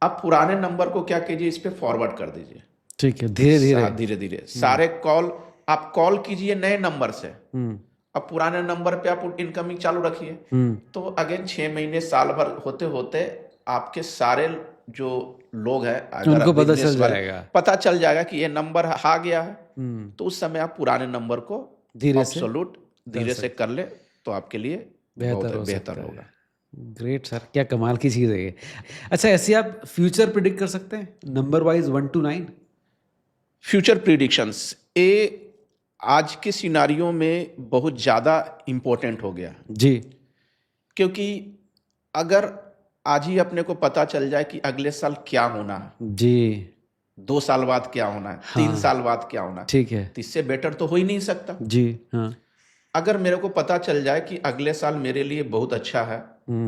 आप पुराने नंबर को क्या कीजिए, इस पे फॉरवर्ड कर दीजिए। ठीक है, धीरे धीरे। धीरे धीरे सारे कॉल आप कॉल कीजिए नए नंबर से। अब पुराने नंबर पे आप इनकमिंग चालू रखिए, तो अगेन 6 महीने साल भर होते होते आपके सारे जो लोग हैं, अगर उनको पता business चल वाले, जाएगा। पता चल जाएगा कि ये नंबर आ गया है, तो उस समय आप पुराने नंबर को धीरे से ऑब्सोल्यूट धीरे से कर ले, तो आपके लिए बेहतर हो बेहतर सकता होगा। है। ग्रेट सर, क्या कमाल की चीज़ है ये। अच्छा, ऐसे आप फ्यूचर प्रिडिक्ट कर सकते हैं number wise 1 to 9? Future predictions ये आज के सिनारियों में बहुत ज़्यादा इम्पोर्टेंट हो गया, जी। क्योंकि अगर आज ही अपने को पता चल जाए कि अगले साल क्या होना है, जी। 2 साल बाद क्या होना है, 3 साल बाद क्या होना है, ठीक है। तो इससे बेटर तो हो ही नहीं सकता। जी। हाँ। अगर मेरे को पता चल जाए कि अगले साल मेरे लिए बहुत अच्छा है,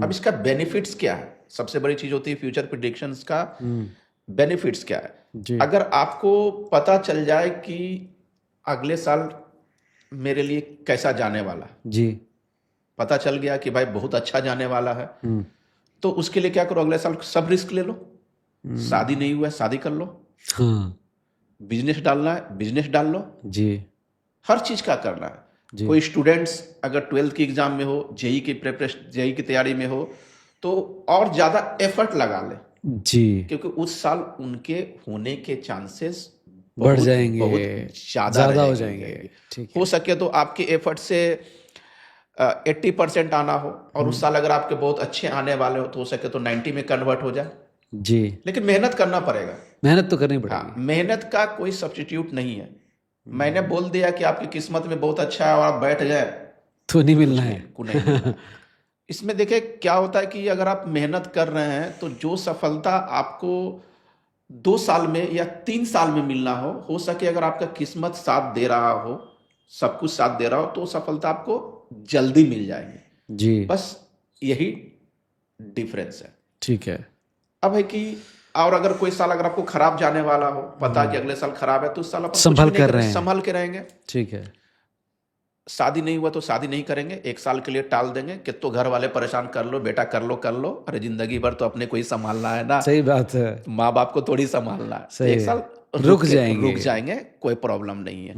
अब इसका बेनिफिट्स क्या है, सबसे बड़ी चीज होती है फ्यूचर प्रिडिक्शंस का बेनिफिट्स क्या है। जी। अगर आपको पता चल जाए कि अगले साल मेरे लिए कैसा जाने वाला है, जी। पता चल गया कि भाई बहुत अच्छा जाने वाला है, तो उसके लिए क्या करो, अगले साल सब रिस्क ले लो। शादी नहीं हुआ है, शादी कर लो। हाँ। बिजनेस डालना है, बिजनेस डाल लो। जी। हर चीज का करना है। जी। कोई स्टूडेंट्स अगर 12th की एग्जाम में हो, जेई की प्रिपरेशन, जेई की तैयारी में हो, तो और ज्यादा एफर्ट लगा ले, जी। क्योंकि उस साल उनके होने के चांसेस बढ़ जाएंगे, बहुत ज्यादा हो रहेंगे। जाएंगे। ठीक हो सके तो आपके एफर्ट से 80% आना हो, और उस साल अगर आपके बहुत अच्छे आने वाले हो, तो हो सके तो 90 में कन्वर्ट हो जाए। जी। लेकिन मेहनत करना पड़ेगा। मेहनत तो करनी हाँ, पड़ेगी। मेहनत का कोई सब्स्टिट्यूट नहीं है। मैंने बोल दिया कि आपकी किस्मत में बहुत अच्छा है और आप बैठ गए, तो नहीं मिलना है। नहीं मिलना। इसमें देखिए क्या होता है कि अगर आप मेहनत कर रहे हैं, तो जो सफलता आपको 2 साल में या 3 साल में मिलना हो सके अगर आपका किस्मत साथ दे रहा हो, सब कुछ साथ दे रहा हो, तो सफलता आपको जल्दी मिल जाएगी। जी। बस यही डिफरेंस है। ठीक है। अब है कि और अगर कोई साल अगर आपको खराब जाने वाला हो, पता कि अगले साल खराब है, तो उस साल अपन संभल कर रहे हैं, संभल के रहेंगे। ठीक है। शादी नहीं हुआ तो शादी नहीं करेंगे, 1 साल के लिए टाल देंगे कि तो घर वाले परेशान कर लो, बेटा कर लो, अरे जिंदगी भर तो अपने को ही संभालना है ना, सही बात है। माँ बाप को थोड़ी संभालना है। सही 1 साल रुक जाएंगे, कोई प्रॉब्लम नहीं है।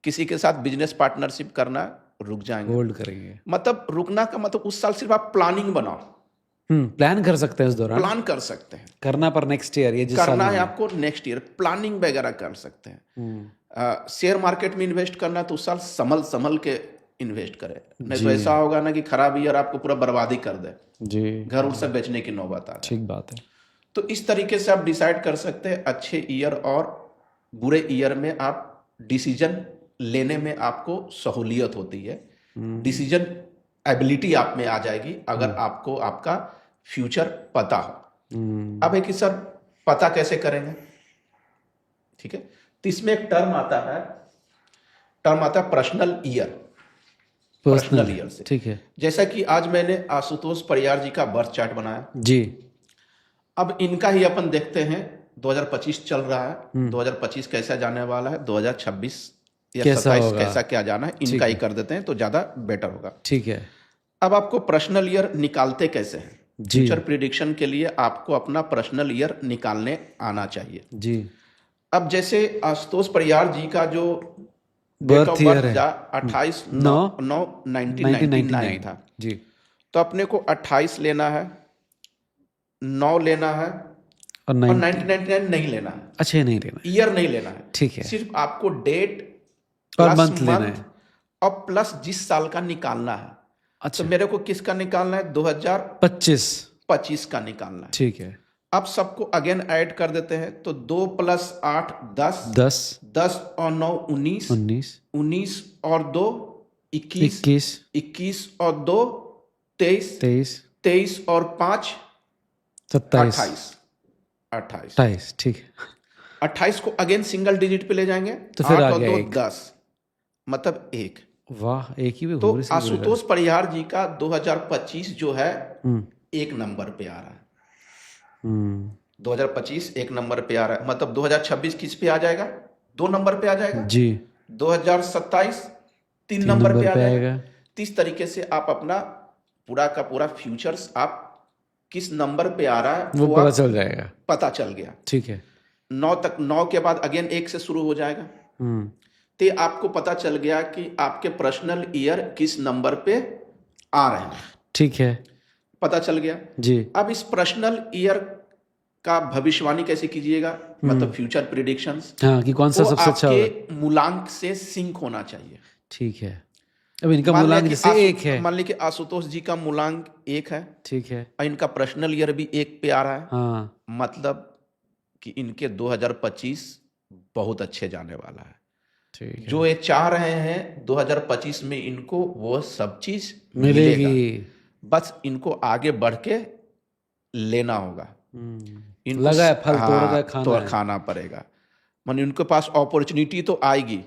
किसी के साथ बिजनेस पार्टनरशिप करना, रुक जाएंगे, होल्ड करेंगे। मतलब रुकना का मतलब उस साल सिर्फ आप प्लानिंग बनाओ, प्लान कर सकते हैं इस दौरान, प्लान कर सकते हैं, करना पर नेक्स्ट ईयर, ये जिस करना साल है आपको नेक्स्ट ईयर, प्लानिंग वगैरह कर सकते हैं। शेयर मार्केट में इन्वेस्ट करना, तो उस साल संभल के इन्वेस्ट करें, नहीं तो ऐसा होगा ना कि खराब ईयर आपको पूरा बर्बादी कर दे, जी, घर उठ से बेचने की नौबत आ जाए। ठीक बात है। तो इस तरीके से आप डिसाइड कर सकते हैं, अच्छे ईयर और बुरे ईयर में आप डिसीजन लेने में आपको सहूलियत होती है, डिसीजन एबिलिटी आप में आ जाएगी अगर आपको आपका फ्यूचर पता हो। अब है कि सर पता कैसे करेंगे, ठीक है, तो इसमें एक टर्म आता है पर्सनल ईयर से, ठीक है। जैसा कि आज मैंने आशुतोष परियार जी का बर्थ चार्ट बनाया जी। अब इनका ही अपन देखते हैं, 2025 चल रहा है, 2025 कैसा जाने वाला है, 2026 या 27 कैसा क्या जाना है, इनका ही कर देते हैं तो ज्यादा बेटर होगा। ठीक है। अब आपको पर्सनल ईयर निकालते कैसे हैं, फ्यूचर प्रिडिक्शन के लिए आपको अपना पर्सनल ईयर निकालने आना चाहिए। जी। अब जैसे आशुतोष परियार जी का जो बर्थ ईयर है 28/9/1999 था जी, तो अपने को 28 लेना है, 9 लेना है और 1999 नहीं लेना है। अच्छा, नहीं लेना, ईयर नहीं लेना है, ठीक है, सिर्फ आपको डेट और मंथ लेना है और प्लस जिस साल का निकालना है। अच्छा, तो मेरे को किसका निकालना है, 2025 का निकालना है। ठीक है। अब सबको अगेन ऐड कर देते हैं, तो 2 + 8 10 10 और 9 19 19 और 2 21 21 और 2 23 23 और 5 27 28 ठीक है। 28 को अगेन सिंगल डिजिट पे ले जाएंगे, तो फिर 8 आ और गया 2 एक। 10, मतलब 1। वाह, एक ही पे तो घूम रही आशुतोष परिहार जी का 2025 जो है एक नंबर पे आ रहा है। 2025 एक नंबर पे आ रहा है, मतलब 2026 किस पे आ जाएगा? 2 नंबर पे आ जाएगा जी। 2027 3 3 नंबर पे नंबर आ पे जाएगा। आएगा। तो इस तरीके से आप अपना पूरा का पूरा फ्यूचर्स आप किस नंबर पे आ रहा है वो पता आप चल जाएगा। पता चल गया। ठीक है। 9 तक, 9 के बाद अगेन 1 से शुरू हो जाएगा। तो आपको पता चल गया कि आपके पर्सनल ईयर किस नंबर पे आ रहे हैं। ठीक है। पता चल गया जी। अब इस पर्सनल ईयर का भविष्यवाणी कैसे कीजिएगा, मतलब फ्यूचर प्रिडिक्शंस, हाँ, कि कौन सा वो सबसे अच्छा होगा। आपके मूलांक से सिंक होना चाहिए। ठीक है। अब इनका मूलांक जैसे 1 है। मान लीजिए आशुतोष जी का मूलांक 1 है, ठीक है। और इनका पर्सनल ईयर भी 1 पे आ रहा है। हाँ। मतलब कि इनके 2025 बहुत अच्छे जाने वाला है। ठीक है। जो ये चाह रहे हैं 2025 में इनको वो सब चीज मिलेगी। मिलेगा, बस इनको आगे बढ़ के लेना होगा। इनको लगा है, फल तोड़ रहा है, तो खाना है। खाना पड़ेगा। मान उनके पास अपॉर्चुनिटी तो आएगी,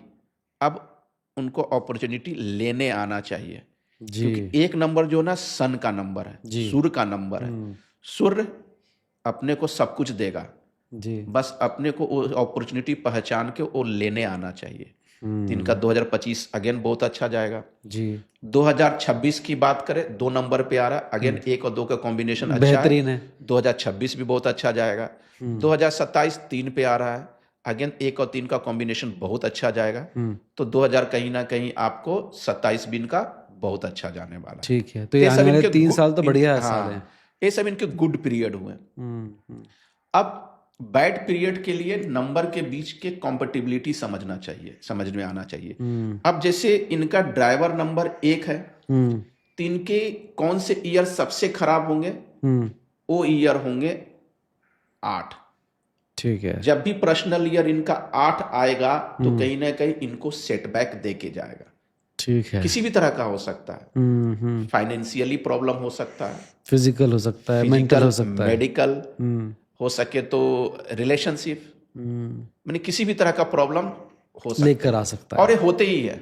अब उनको अपॉर्चुनिटी लेने आना चाहिए। जी। क्योंकि एक नंबर जो ना सन का नंबर है, जी। सूर्य का नंबर है। सूर्य अपने को सब कुछ देगा, जी। बस अपने को वो अपॉर्चुनिटी पहचान के वो लेने आना चाहिए। तो इनका 2025 अगेन बहुत अच्छा जाएगा। जी। 2026 की बात करें, 2 नंबर पे आ रहा है, अगेन 1 और 2 का कॉम्बिनेशन अच्छा बेहतरीन है। 2026 भी बहुत अच्छा जाएगा। 2027 3 पे आ रहा है, अगेन 1 और 3 का कॉम्बिनेशन बहुत अच्छा जाएगा। तो 2000 कहीं ना कहीं आपको 27 भी इनका बहुत अच्छा जाने वाला है। ठीक है। तो ये आने वाले 3 साल तो बढ़िया साल है। ये सब इनके गुड पीरियड हुए। अब बैड पीरियड के लिए नंबर के बीच के कॉम्पेटिबिलिटी समझना चाहिए, समझ में आना चाहिए। अब जैसे इनका ड्राइवर नंबर 1 है, तो इनके कौन से ईयर सबसे खराब होंगे? वो ईयर होंगे 8। ठीक है। जब भी पर्सनल ईयर इनका 8 आएगा तो कहीं ना कहीं इनको सेटबैक दे के जाएगा। ठीक है। किसी भी तरह का हो सकता है, फाइनेंशियली प्रॉब्लम हो सकता है, फिजिकल हो सकता है, मेंटल हो सकता है, मेडिकल हो सके तो रिलेशनशिप, मैंने किसी भी तरह का प्रॉब्लम हो सकता लेकर आ सकता है। और ये होते ही है।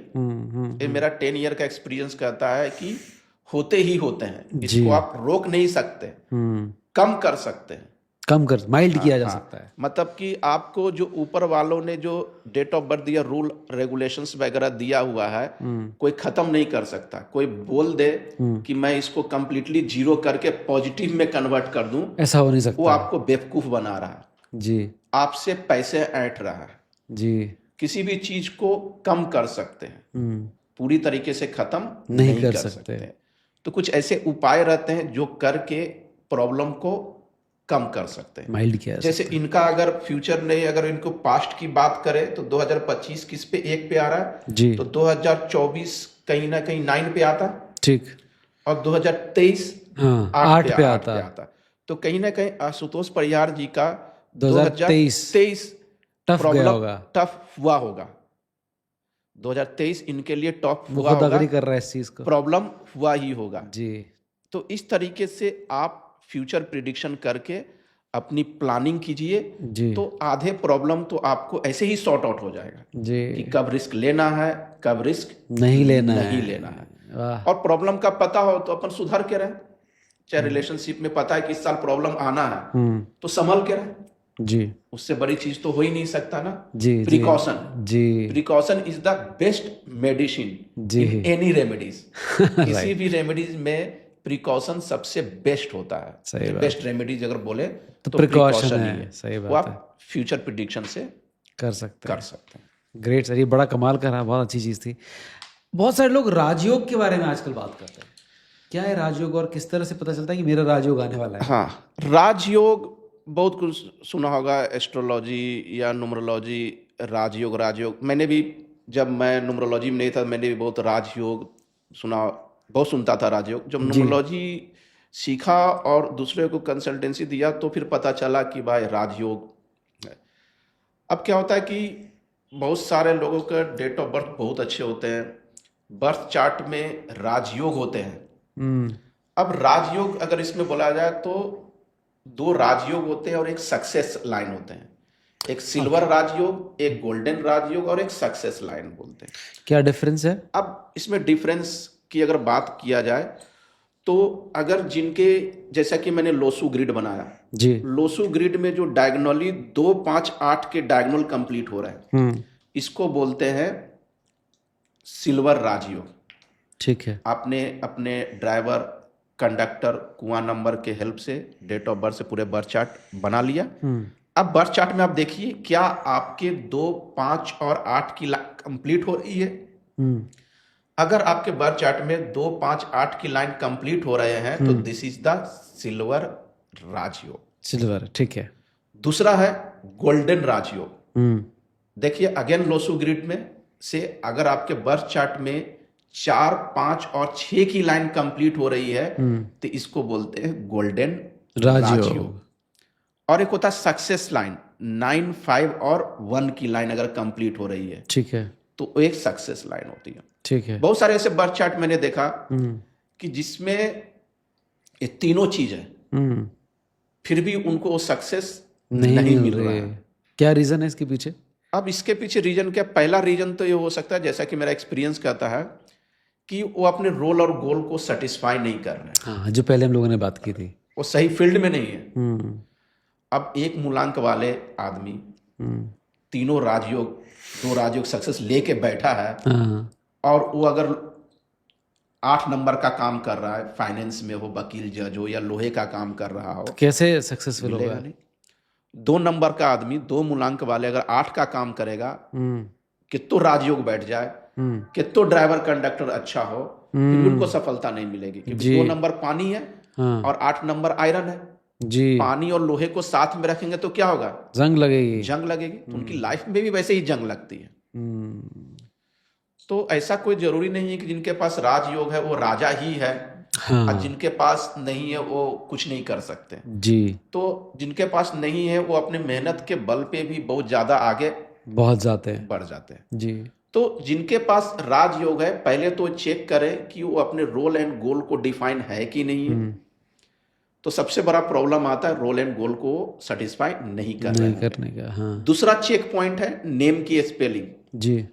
ये मेरा 10 ईयर का एक्सपीरियंस कहता है कि होते ही होते हैं। इसको आप रोक नहीं सकते, कम कर सकते हैं, कम कर माइल्ड किया जा सकता है। मतलब कि आपको जो ऊपर वालों ने जो डेट ऑफ बर्थ दिया, रूल रेगुलेशंस वगैरह दिया हुआ है, कोई खत्म नहीं कर सकता। कोई बोल दे कि मैं इसको कंप्लीटली जीरो करके पॉजिटिव में कन्वर्ट कर दूं, ऐसा हो नहीं सकता। वो आपको बेवकूफ बना रहा है जी, आपसे पैसे ऐंठ रहा है जी। किसी भी चीज को कम कर सकते हैं, पूरी तरीके से खत्म नहीं कर सकते। तो कुछ ऐसे उपाय रहते हैं जो करके प्रॉब्लम को कम कर सकते हैं, माइल्ड किया जैसे इनका अगर फ्यूचर नहीं, अगर इनको पास्ट की बात करें तो 2025 किस पे 1 पे आ रहा है जी। तो 2024 कहीं ना कहीं 9 पे आता, ठीक, और 2023 हाँ 8 पे आता। तो कहीं ना कहीं आशुतोष परिहार जी का 2023 टफ गया होगा, टफ हुआ होगा। 2023 इनके लिए टफ वो हुआ खुद होगा, अग्री कर रहा है इस चीज को, प्रॉब्लम हुआ ही होगा जी। तो इस तरीके से आप फ्यूचर प्रिडिक्शन करके अपनी प्लानिंग कीजिए, तो आधे प्रॉब्लम तो आपको ऐसे ही सॉर्ट आउट हो जाएगा जी। कि कब रिस्क लेना है, कब रिस्क नहीं लेना है। और प्रॉब्लम का पता हो तो अपन सुधर के रहे। चाहे रिलेशनशिप में पता है कि इस साल प्रॉब्लम आना है तो संभल के रहे जी। उससे बड़ी चीज तो हो ही नहीं सकता ना जी। प्रिकॉशन जी। Precaution is the best medicine in any remedies. किसी भी रेमेडीज में प्रिकॉशन सबसे बेस्ट होता है। सही बात। बेस्ट रेमेडीज अगर बोले तो प्रिकॉशन ही है। सही बात वो है। आप फ्यूचर प्रिडिक्शन से कर सकते हैं। ग्रेट सर, ये बड़ा कमाल का रहा, बहुत अच्छी चीज़ थी। बहुत सारे लोग राजयोग के बारे में आजकल बात करते हैं, क्या है राजयोग और किस तरह से पता चलता है कि मेरा राजयोग आने वाला है? हाँ, राजयोग बहुत कुछ सुना होगा, एस्ट्रोलॉजी या न्यूमरोलॉजी। राजयोग मैंने भी, जब मैं न्यूमरोलॉजी में नहीं था मैंने भी बहुत राजयोग सुना, बहुत सुनता था राजयोग। जब न्यूमरोलॉजी सीखा और दूसरे को कंसल्टेंसी दिया तो फिर पता चला कि भाई राजयोग है। अब क्या होता है कि बहुत सारे लोगों के डेट ऑफ बर्थ बहुत अच्छे होते हैं, बर्थ चार्ट में राजयोग होते हैं। अब राजयोग अगर इसमें बोला जाए तो 2 राजयोग होते हैं और एक सक्सेस लाइन होते हैं। एक सिल्वर राजयोग, एक गोल्डन राजयोग और एक सक्सेस लाइन बोलते हैं। क्या डिफरेंस है? अब इसमें डिफरेंस की अगर बात किया जाए तो अगर जिनके, जैसा कि मैंने लोसू ग्रिड बनाया जी, लोसू ग्रिड में जो डायगोनली 2 5 8 के डायगोनल कंप्लीट हो रहे हैं, इसको बोलते हैं सिल्वर राजयोग। ठीक है। आपने अपने ड्राइवर, कंडक्टर, कुआं नंबर के हेल्प से डेट ऑफ बर्थ से पूरे बर्थ चार्ट बना लिया। अब बर्थ चार्ट में आप देखिए क्या आपके 2 5 और 8 की लाइन कंप्लीट हो रही है। अगर आपके बर्थ चार्ट में 2 5 8 की लाइन कंप्लीट हो रहे हैं तो this is the silver Rajyog. Silver, ठीक है। दूसरा है गोल्डन राजयोग। देखिए अगेन लोसू ग्रिड में से अगर आपके बर्थ चार्ट में 4 5 और 6 की लाइन कंप्लीट हो रही है तो इसको बोलते हैं गोल्डन राजयोग। और एक होता है सक्सेस लाइन, 9 5 और 1 की लाइन अगर कंप्लीट हो रही है, ठीक है, तो एक सक्सेस लाइन होती है। ठीक है। बहुत सारे ऐसे बर्थ चार्ट मैंने देखा कि जिसमें ये तीनों चीज है फिर भी उनको सक्सेस नहीं मिल रहा है। क्या रीजन है इसके पीछे? अब इसके पीछे रीजन क्या? पहला रीजन तो ये हो सकता है, जैसा कि मेरा एक्सपीरियंस कहता है, कि वो अपने रोल और गोल को सेटिस्फाई नहीं कर रहे हैं। हाँ, जो पहले हम लोगों ने बात की थी, वो सही फील्ड में नहीं है। अब एक मूलांक वाले आदमी तीनों राजयोग, 2 राजयोग सक्सेस लेके बैठा है, और वो अगर 8 नंबर का काम कर रहा है, फाइनेंस में हो, वकील जज हो, या लोहे का काम कर रहा हो, तो कैसे सक्सेसफुल होगा? नहीं। 2 नंबर का आदमी 2 मूलांक वाले अगर 8 का काम करेगा, कितो राजयोग बैठ जाए, कितो ड्राइवर कंडक्टर अच्छा हो, फिर भी उनको सफलता नहीं मिलेगी, क्योंकि 2 नंबर पानी है और 8 नंबर आयरन है। जी, पानी और लोहे को साथ में रखेंगे तो क्या होगा? जंग लगेगी। जंग लगेगी। तो उनकी लाइफ में भी वैसे ही जंग लगती है। तो ऐसा कोई जरूरी नहीं है कि जिनके पास राजयोग है वो राजा ही है, और जिनके पास नहीं है वो कुछ नहीं कर सकते। जी, तो जिनके पास नहीं है वो अपने मेहनत के बल पे भी बहुत ज्यादा आगे बहुत जाते हैं, बढ़ जाते हैं। जी। तो जिनके पास राजयोग है, पहले तो चेक करें कि वो अपने रोल एंड गोल को डिफाइन है कि नहीं है। तो सबसे बड़ा प्रॉब्लम आता है रोल एंड गोल को सेटिस्फाई नहीं करने का। हाँ। दूसरा चेक पॉइंट है नेम की स्पेलिंग। जी,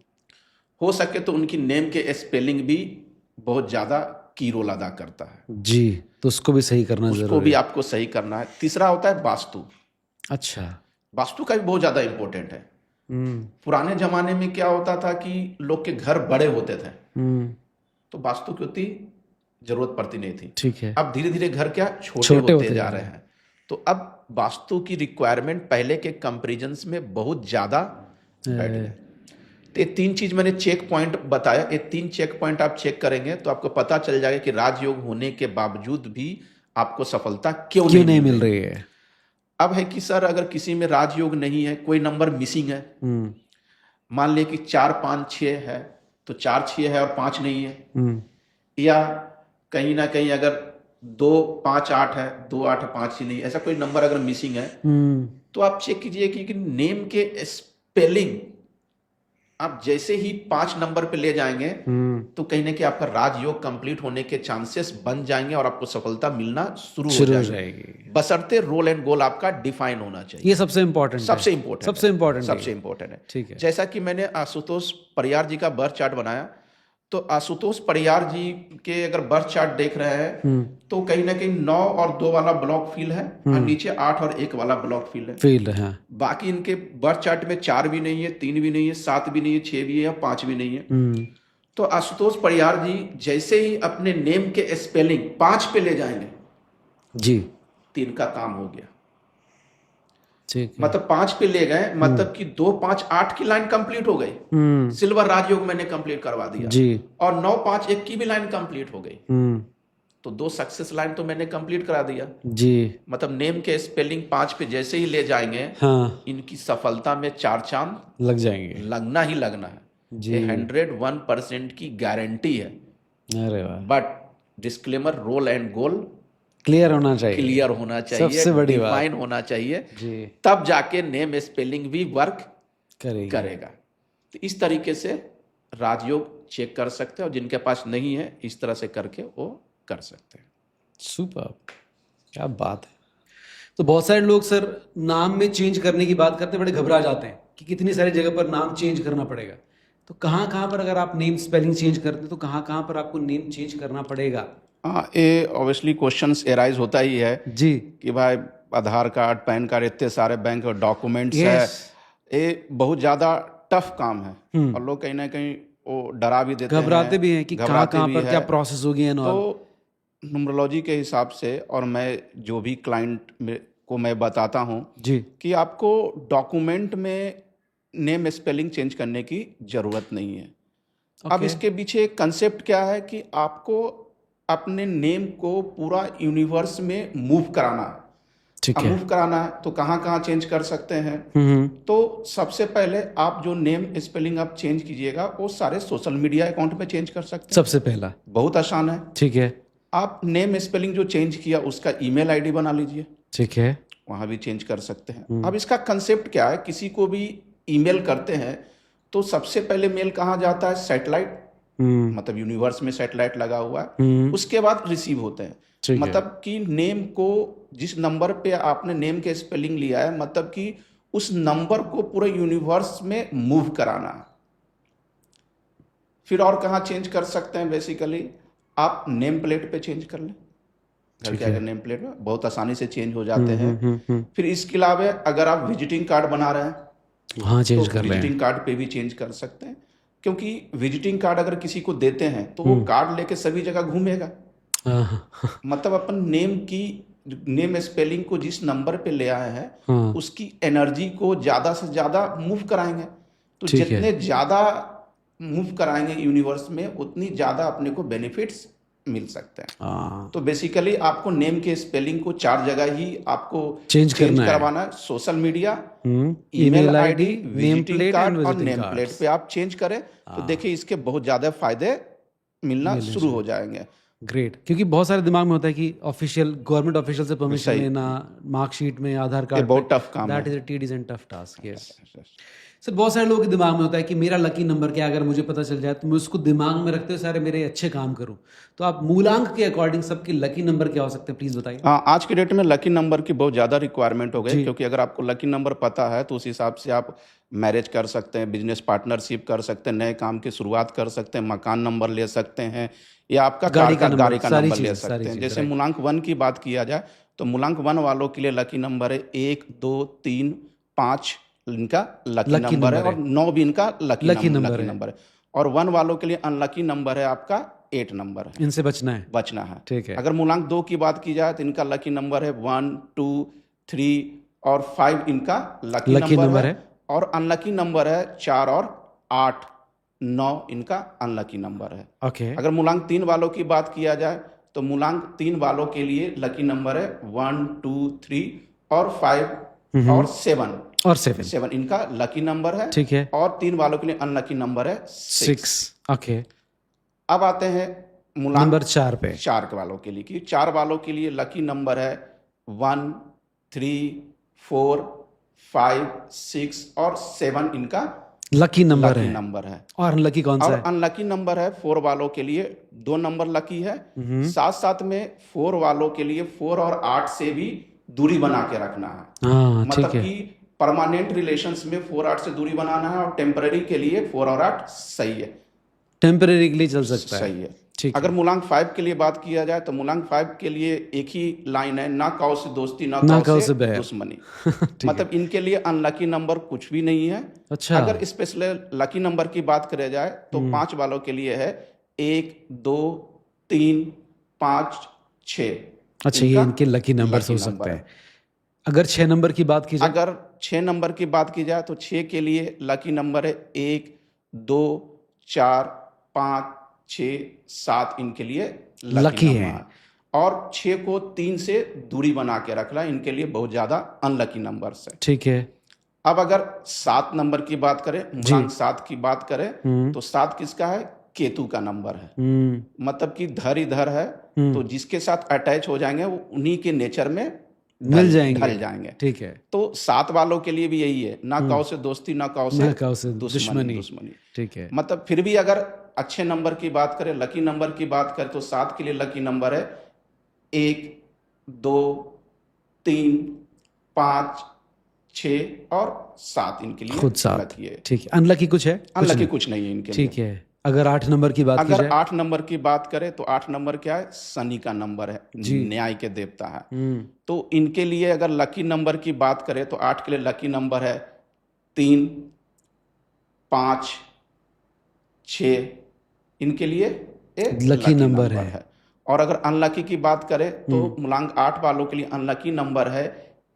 हो सके तो उनकी नेम के स्पेलिंग भी बहुत ज्यादा की रोल अदा करता है। जी, तो उसको भी सही करना जरूरी है। उसको भी आपको सही करना है। तीसरा होता है वास्तु। अच्छा, वास्तु का भी बहुत ज्यादा इंपॉर्टेंट है। पुराने जमाने में क्या होता था कि लोग के घर बड़े होते थे, तो वास्तु की उतनी जरूरत पड़ती नहीं थी। ठीक है। अब धीरे धीरे घर क्या छोटे होते जा रहे हैं, तो अब वास्तु की रिक्वायरमेंट पहले के कंपैरिजन में बहुत ज्यादा बढ़ गई। तो ये 3 चीज मैंने चेक पॉइंट बताया। ये 3 चेक पॉइंट आप चेक करेंगे तो आपको पता चल जाएगा कि राजयोग होने के बावजूद भी आपको सफलता क्यों नहीं मिल रही है। अब है कि सर अगर किसी में राजयोग नहीं है, कोई नंबर मिसिंग है, मान लिया कि 4 5 6 है, तो 4 6 है और 5 नहीं है, या कहीं ना कहीं अगर 2 5 8 है, 2 8 5 ही नहीं, ऐसा कोई नंबर अगर मिसिंग है, तो आप चेक कीजिए कि नेम के स्पेलिंग आप जैसे ही 5 नंबर पे ले जाएंगे तो कहीं ना कहीं आपका राजयोग कंप्लीट होने के चांसेस बन जाएंगे और आपको सफलता मिलना शुरू हो जाएगी। बशर्ते रोल एंड गोल आपका डिफाइन होना चाहिए। ये सबसे इंपॉर्टेंट है। ठीक है। जैसा कि मैंने आशुतोष परियार जी का बर्थ चार्ट बनाया, तो आशुतोष परियार जी के अगर बर्थ चार्ट देख रहे हैं तो कहीं ना कहीं 9 और 2 वाला ब्लॉक फील है, और नीचे 8 और 1 वाला ब्लॉक फील है। बाकी इनके बर्थ चार्ट में 4 भी नहीं है, 3 भी नहीं है, 7 भी नहीं है, 6 भी है, 5 भी नहीं है। तो आशुतोष परियार जी जैसे ही अपने नेम के स्पेलिंग 5 पे ले जाएंगे जी, 3 का काम हो गया। मतलब 5 पे ले गए, मतलब कि 2 5 8 की लाइन कंप्लीट हो गई, सिल्वर राजयोग मैंने कंप्लीट करवा दिया जी, और 9 5 1 की भी लाइन कंप्लीट हो गई, तो 2 सक्सेस लाइन तो मैंने कंप्लीट करा दिया जी। मतलब नेम के स्पेलिंग 5 पे जैसे ही ले जाएंगे, हाँ, इनकी सफलता में 4 चांद लग जाएंगे, लगना ही लगना है जी। 101% की गारंटी है। अरे वाह। But disclaimer, role and goal clear होना चाहिए, सबसे बड़ी डिफाइन होना चाहिए जी। तब जाके नेम स्पेलिंग भी वर्क करेगा। तो इस तरीके से राजयोग चेक कर सकते हैं, और जिनके पास नहीं है इस तरह से करके वो कर सकते हैं। सुपर, क्या बात है। तो बहुत सारे लोग सर नाम में चेंज करने की बात करते हैं, बड़े घबरा जाते हैं कि कितनी सारी जगह पर नाम चेंज करना पड़ेगा। तो कहाँ कहाँ पर अगर आप नेम स्पेलिंग चेंज करते हैं तो कहाँ कहाँ पर आपको नेम चेंज करना पड़ेगा? हाँ, ये ऑब्वियसली क्वेश्चंस एराइज होता ही है जी। कि भाई आधार कार्ड, पैन कार्ड, इतने सारे बैंक और डॉक्यूमेंट्स है, यस। ये बहुत ज़्यादा टफ काम है और लोग कहीं ना कहीं वो डरा भी देते घबराते हैं, भी हैं कि कहाँ घबराते कहाँ भी पर क्या है। प्रोसेस होगी एंड ऑल। तो न्यूमरोलॉजी के हिसाब से और मैं जो भी क्लाइंट को मैं बताता हूँ जी। कि आपको डॉक्यूमेंट में नेम स्पेलिंग चेंज करने की ज़रूरत नहीं है। अब ओके। इसके पीछे एक कंसेप्ट क्या है कि आपको अपने नेम को पूरा यूनिवर्स में मूव कराना है। ठीक अब है। मूव कराना है तो कहाँ कहाँ चेंज कर सकते हैं? तो सबसे पहले आप जो नेम स्पेलिंग आप चेंज कीजिएगा वो सारे सोशल मीडिया अकाउंट पे चेंज कर सकते हैं। सबसे पहला। बहुत आसान है। ठीक है। आप नेम स्पेलिंग जो चेंज किया उसका ईमेल आईडी बना लीजिए, ठीक है। वहाँ भी चेंज कर सकते हैं। अब इसका कंसेप्ट क्या है, किसी को भी ईमेल करते हैं तो सबसे पहले मेल कहाँ जाता है? सैटेलाइट, मतलब यूनिवर्स में सैटेलाइट लगा हुआ है, उसके बाद रिसीव होते हैं। ठीक है। मतलब कि नेम को जिस नंबर पे आपने नेम के स्पेलिंग लिया है, मतलब कि उस नंबर को पूरे यूनिवर्स में मूव कराना है। फिर और कहाँ चेंज कर सकते हैं? बेसिकली आप नेम प्लेट पे चेंज कर लें, घर के अगर नेम प्लेट में बहुत आसानी से चेंज हो जाते हैं। फिर इसके अलावा अगर आप विजिटिंग कार्ड बना रहे हैं हाँ चेंज तो कर लें। विजिटिंग कार्ड पे भी चेंज कर सकते हैं, क्योंकि विजिटिंग कार्ड अगर किसी को देते हैं तो वो कार्ड लेके सभी जगह घूमेगा। हाँ। मतलब अपन नेम स्पेलिंग को जिस नंबर पे ले आए हैं हाँ। उसकी एनर्जी को ज्यादा से ज्यादा मूव कराएंगे। तो ठीक है। जितने ज्यादा मूव कराएंगे यूनिवर्स में उतनी ज्यादा अपने को बेनिफिट्स मिल सकते हैं। हाँ। तो बेसिकली आपको नेम के स्पेलिंग को 4 जगह ही आपको चेंज करना है। करवाना है। Social media, email email ID, ID, name visiting plate card and और विजिटिंग नेम प्लेट कार्ड्स। पे आप चेंज करें तो देखिए इसके बहुत ज्यादा फायदे मिलना शुरू हो जाएंगे। ग्रेट। क्योंकि बहुत सारे दिमाग में होता है कि ऑफिशियल गवर्नमेंट ऑफिशियल से परमिशन सही। लेना, मार्कशीट में, आधार ये कार्ड बहुत टफ काम दैट है। Is a tedious and tough task. Yes sir. बहुत सारे लोगों के दिमाग में होता है कि मेरा लकी नंबर क्या है, अगर मुझे पता चल जाए तो मैं उसको दिमाग में रखते हुए सारे मेरे अच्छे काम करूं। तो आप मूलांक के अकॉर्डिंग सबके लकी नंबर क्या हो सकते हैं, प्लीज बताइए। हाँ, आज के डेट में लकी नंबर की बहुत ज़्यादा रिक्वायरमेंट हो गई, जी। क्योंकि अगर आपको लकी नंबर पता है तो उस हिसाब से आप मैरिज कर सकते हैं, बिजनेस पार्टनरशिप कर सकते हैं, नए काम की शुरुआत कर सकते हैं, मकान नंबर ले सकते हैं, या आपका गाड़ी का गाड़ी का सारी नंबर ले चीजें, सकते सारी हैं। चीजें, जैसे राइट। मूलांक 1 की बात किया जाए तो मूलांक 1 वालों के लिए लकी नंबर है 1, 2, 3, 5 इनका लकी नंबर है, और 9 भी इनका लकी नंबर है। और 1 वालों के लिए अनलकी नंबर है आपका 8 नंबर है। इनसे बचना है। बचना है। ठीक है। अगर मूलांक 2 की बात की जाए तो इनका लकी नंबर है 1, 2, 3 और 5 इनका लकी नंबर है। और अनलकी नंबर है 4 और 8, 9 इनका अनलकी नंबर है। ओके। अगर मूलांक 3 वालों की बात किया जाए तो मूलांक 3 वालों के लिए लकी नंबर है 1, 2, 3 और 5 और 7 इनका लकी नंबर है। ठीक है। और 3 वालों के लिए अनलकी नंबर है 6। ओके। अब आते हैं मूलांक नंबर 4 पे। 4 वालों के लिए, कि 4 वालों के लिए लकी नंबर है 1, 3, 4, 5, 6 और 7 इनका लकी नंबर है। और अनलकी कौन सा है? अनलकी नंबर है 4 वालों के लिए 2 नंबर लकी है। साथ साथ में 4 वालों के लिए 4 और 8 से भी दूरी बना के रखना है। हाँ, मतलब कि परमानेंट रिलेशंस में 4, 8 से दूरी बनाना है, और टेम्पररी के लिए 4 और 8 सही है, टेम्पररी के लिए चल सकता है। सही है। अगर मूलांक 5 के लिए बात किया जाए तो मूलांक 5 के लिए एक ही लाइन है, ना काऊ से दोस्ती ना काऊ से दुश्मनी। मतलब इनके लिए अनलकी नंबर कुछ भी नहीं है। अच्छा। अगर स्पेशल लकी नंबर की बात करें जाए तो 5 वालों के लिए है 1, 2, 3, 5, 6। अच्छा, ये इनके लकी नंबर हो सकते हैं। अगर 6 नंबर की बात की जाए, अगर 6 नंबर की बात की जाए तो 6 के लिए लकी नंबर है 1, 2, 4, 5, 6, 7 इनके लिए लकी है। और 6 को 3 से दूरी बना के रखना, इनके लिए बहुत ज्यादा अनलकी नंबर है। ठीक है। अब अगर 7 नंबर की बात करें, मूलांक 7 की बात करें तो 7 किसका है? केतु का नंबर है। मतलब कि धर इधर है, तो जिसके साथ अटैच हो जाएंगे वो उन्हीं के नेचर में ढल जाएंगे। ठीक है। तो 7 वालों के लिए भी यही है, ना काऊ से दोस्ती ना काऊ से दुश्मनी। ठीक है। मतलब फिर भी अगर अच्छे नंबर की बात करें, लकी नंबर की बात करें तो 7 के लिए लकी नंबर है 1, 2, 3, 5, 6 और 7 इनके लिए खुद 7, लकी है। ठीक है। अनलकी कुछ है? अनलकी कुछ नहीं है इनके लिए। ठीक है। अगर 8 नंबर की बात की अगर जाए? 8 नंबर की बात करें तो 8 नंबर क्या है? शनि का नंबर है, न्याय के देवता है। तो इनके लिए अगर लकी नंबर की बात करें तो 8 के लिए लकी नंबर है 3, 5, 6 इनके लिए एक लकी नंबर है। और अगर अनलकी की बात करें तो मूलांक 8 वालों के लिए अनलकी नंबर है